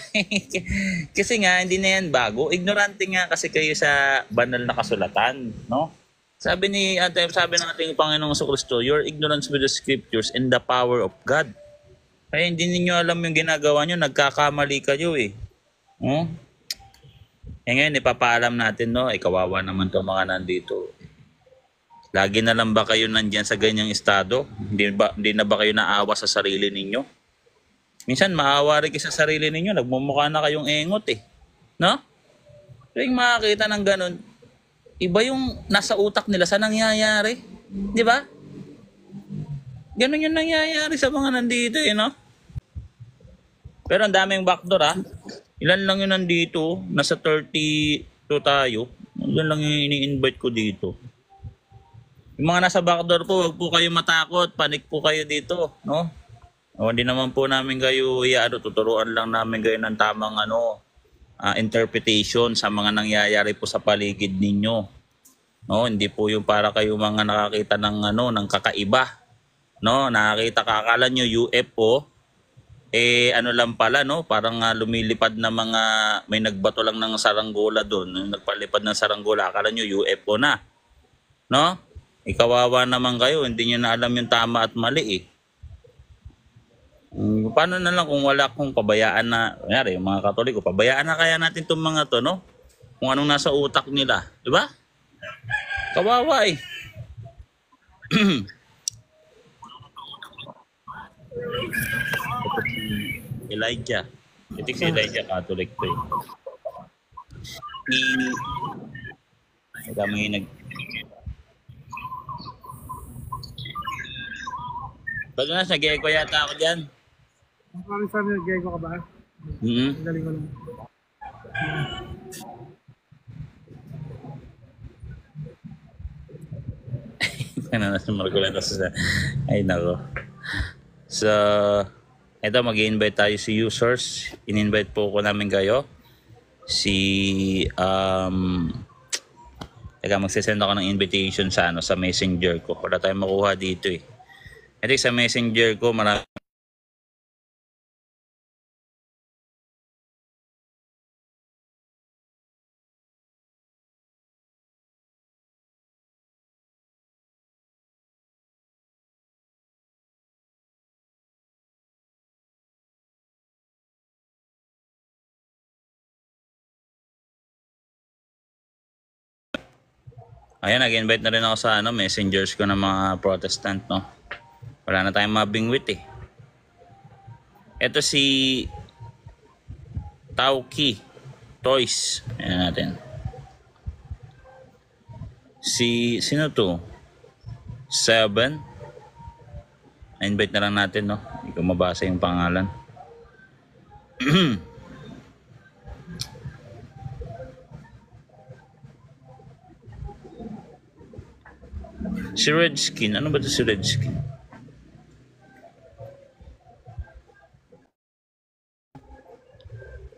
Kasi nga, hindi na yan bago. Ignorante nga kasi kayo sa banal na kasulatan, no? Sabi ng ating Panginoong Kristo, your ignorance with the scriptures and the power of God. Kaya hindi niyo alam yung ginagawa nyo, nagkakamali kayo eh. Ngayon, ipapaalam natin, no? Kawawa naman to mga nandito. Lagi na lang ba kayo nandyan sa ganyang estado? Hindi na ba kayo naawa sa sarili ninyo? Minsan, maawa rin kayo sa sarili ninyo. Nagmumukha na kayong engot eh. No? Pero yung makakita ng ganun, iba yung nasa utak nila sa nangyayari. Di ba? Ganun yung nangyayari sa mga nandito eh, no? Pero ang daming backdoor ha. Ilan lang yung nandito? Nasa 32 tayo. Ilan lang yung ini-invite ko dito. Yung mga nasa backdoor po, huwag po kayo matakot. Panik po kayo dito, no? O, hindi naman po namin kayo, tuturuan lang namin kayo ng tamang interpretation sa mga nangyayari po sa paligid ninyo. No, hindi po yung para kayo mga nakakita ng ng kakaiba. No, nakakita ka, akala nyo UFO, lang pala, no? Parang lumilipad na mga, may nagbato lang ng saranggola doon, nagpalipad ng saranggola, akala nyo UFO na. No? Ikawawa naman kayo, hindi nyo na alam yung tama at mali eh. Paano na lang kung wala kong pabayaan na, kunyari, yung mga Katoliko, pabayaan na kaya natin itong mga to, no? Kung anong nasa utak nila, di ba? Kawawa eh. Ito si Elijah. Ito si Elijah, Catholic to eh. Kami Bago na, nag-echo yata ako dyan. Maraming sabi, nag-echo ka ba? Mm-hmm. Galing ko lang. Nasa Margoleta sa... Ay, nako. So, ito, mag-i-invite tayo si users. In-invite po ko namin kayo. Teka, magsisend ako ng invitation sa messenger ko. Wala tayong makuha dito eh. Ito sa messenger ko, marami. Ayan, nag-invite na rin ako sa messengers ko ng mga Protestant, no? Wala na tayong mabingwit eh. Ito si Tauki Toys. Ayan natin. Sino to? 7. Na-invite na lang natin, no? Hindi ko mabasa yung pangalan. Si Redskin. Ano ba ito si Redskin?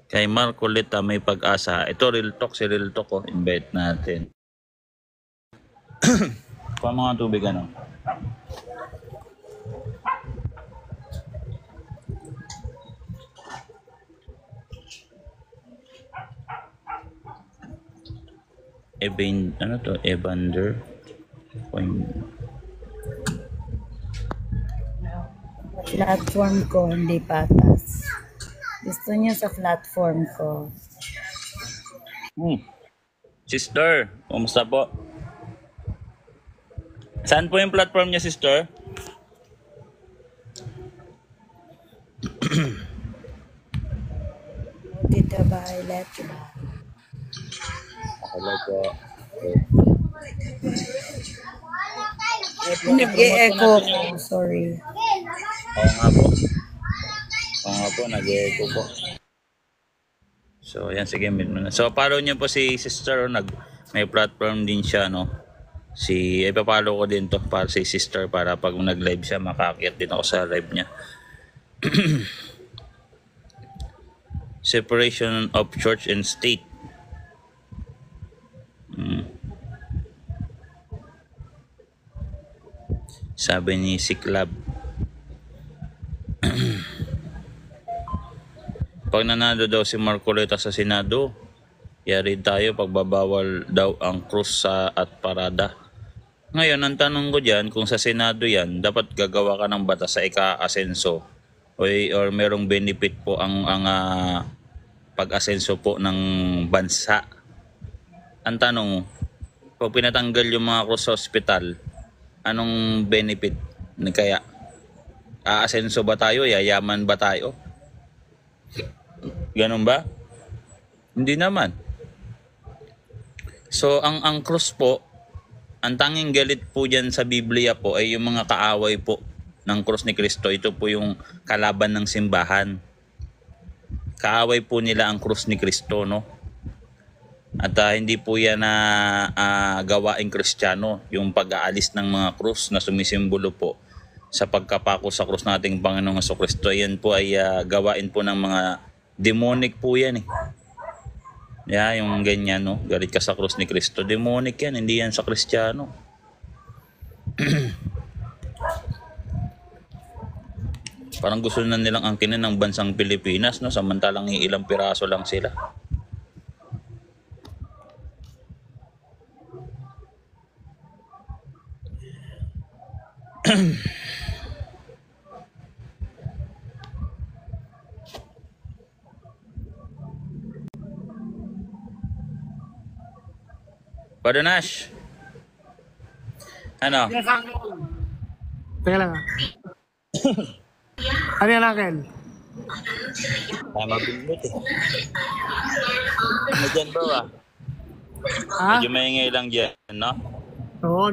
Kay Marco Lita may pag-asa. Ito Real Talk. Si Real Talk ko. Invite natin. Kuha mga tubig Evander. Platform ko hindi patas. Gusto niya sa platform ko. Sister, kumusta po? Saan po yung platform niya, sister? Dito ba? Let ba? Hello po. Nag-e-echo ko. Sorry. Oo nga po. po, nag-echo po. So, yan, sige. So, follow niyo po si Sister, may platform din siya, no? Ipapollow ko din to para si Sister para pag nag-live siya, makaakyat din ako sa live niya. Separation of church and state. Sabi ni Siklab. Pag nanalo daw si Marcoleta sa Senado, yari tayo pagbabawal daw ang krus at parada. Ngayon, ang tanong ko dyan, kung sa Senado yan, dapat gagawa ka ng batas sa ika-asenso or merong benefit po ang pag-asenso po ng bansa. Ang tanong, pag pinatanggal yung mga krus sa ospital, anong benefit? Kaya, aasenso ba tayo? Yayaman ba tayo? Ganun ba? Hindi naman. So, ang cross po, ang tanging galit po dyan sa Biblia po ay yung mga kaaway po ng cross ni Kristo. Ito po yung kalaban ng simbahan. Kaaway po nila ang cross ni Kristo, no? At hindi po yan na gawaing Kristiyano, yung pag-aalis ng mga krus na sumisimbolo po sa pagkapako sa krus nating Panginoong Jesucristo. Yan po ay gawain po ng mga demonic po yan eh. Yung ganyan, no? Galit ka sa krus ni Kristo. Demonic yan, hindi yan sa Kristiyano. Parang gusto na nilang angkinin ng bansang Pilipinas, no? Samantalang ilang piraso lang sila. Brother Nash. Ano? Yes, Uncle. Teka lang ah. Ano yan, Uncle? Mabigot eh. Ano dyan ba? Ha? Medyo maingay lang dyan, no? Oo,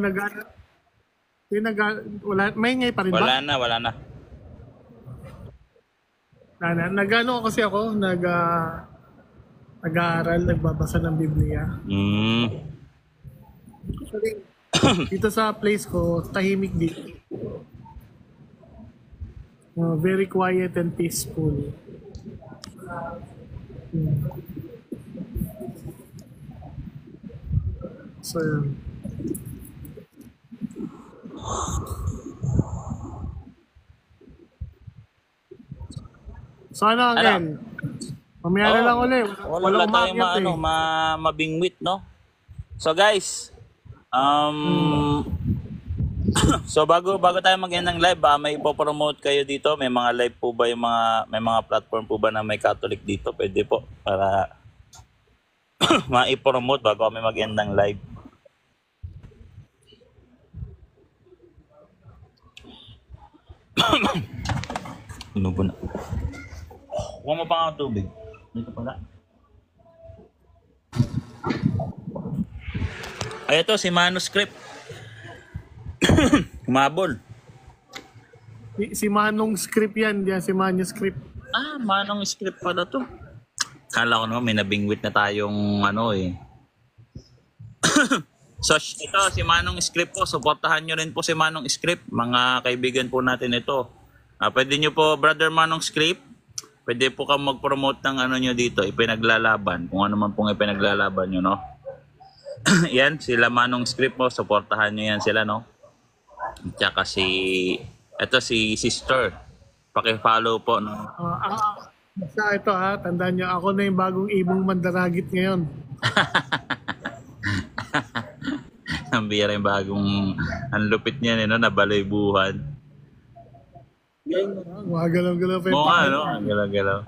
maingay pa rin ba? Wala na. Nag-ano kasi ako, nag-aaral, nagbabasa ng Biblia. Actually, dito sa place ko, tahimik dito. Very quiet and peaceful. So, yun. So, ano, Uncle? Mamaya na lang ulit. Wala tayong mabingwit, no? So, guys, so bago tayo mag-end ng live, may ipopromote kayo dito. May mga live po ba may mga platform po ba na may Catholic dito? Pwede po para ma-ipromote bago kami mag-end ng live. Ano ba na? Huwag mo pa nga tubig. Dito pala. Ay, ito, si Manuscript. Kumabol. Si Manong Script yan. Si Manuscript. Manong Script pala to. Kala ko naman may nabingwit na tayong So, ito, si Manong Script po. Suportahan nyo rin po si Manong Script. Mga kaibigan po natin ito. Pwede nyo po, Brother Manong Script, pwede po ka mag-promote ng nyo dito, ipinaglalaban. Kung ano man pong ipinaglalaban nyo, no? Yan, sila Manong Script po. Suportahan nyo yan sila, no? Tsaka ito si Sister. Paki-follow po, no? Ito tandaan nyo, ako na yung bagong ibong mandaragit ngayon. Ang bira yung bagong, ang lupit niya, no? Nabaloy buhan. Mga galaw-galaw pa yung no? Ang galaw-galaw.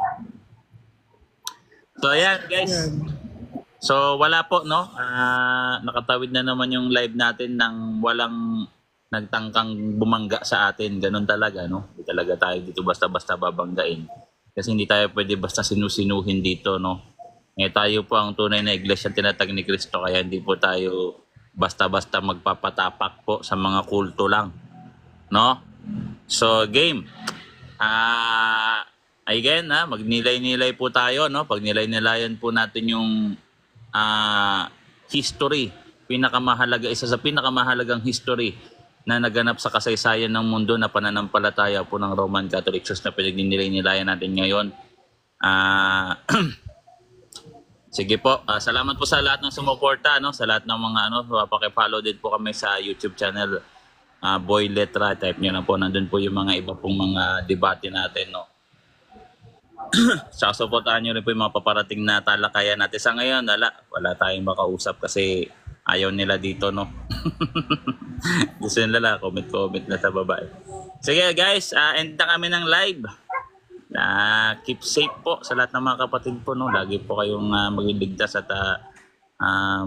So, ayan, guys. So, wala po, no? Nakatawid na naman yung live natin nang walang nagtangkang bumangga sa atin. Ganun talaga, no? Hindi talaga tayo dito basta-basta babanggain. Kasi hindi tayo pwede basta sinusinuhin dito, no? Ngayon tayo po ang tunay na iglesia tinatag ni Kristo, kaya hindi po tayo basta-basta magpapatapak po sa mga kulto lang, no? So, game. again, magnilay-nilay po tayo, no? Pag nilay-nilayan po natin yung history, isa sa pinakamahalagang history na naganap sa kasaysayan ng mundo na pananampalataya po ng Roman Catholic Church na pinagnilay-nilayan natin ngayon. Sige po, salamat po sa lahat ng sumuporta, no? Sa lahat ng mga paki-follow din po kami sa YouTube channel Boy Letra. Type niyo na po, nandun po yung mga iba pong mga debate natin, no? Saka supportahan nyo rin po yung mga paparating na talakayan natin. Sa ngayon, wala tayong makausap kasi ayaw nila dito, no? Gusto nila comment na sa baba. Sige guys, end na kami ng live. Keep safe po sa lahat ng mga kapatid po, no? Lagi po kayong maging ligtas at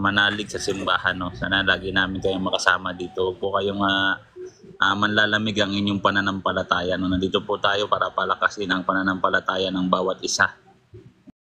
manalig sa simbahan, no? Sana lagi namin kayong makasama dito. Huwag po kayong manlalamig ang inyong pananampalataya, no? Nandito po tayo para palakasin ang pananampalataya ng bawat isa.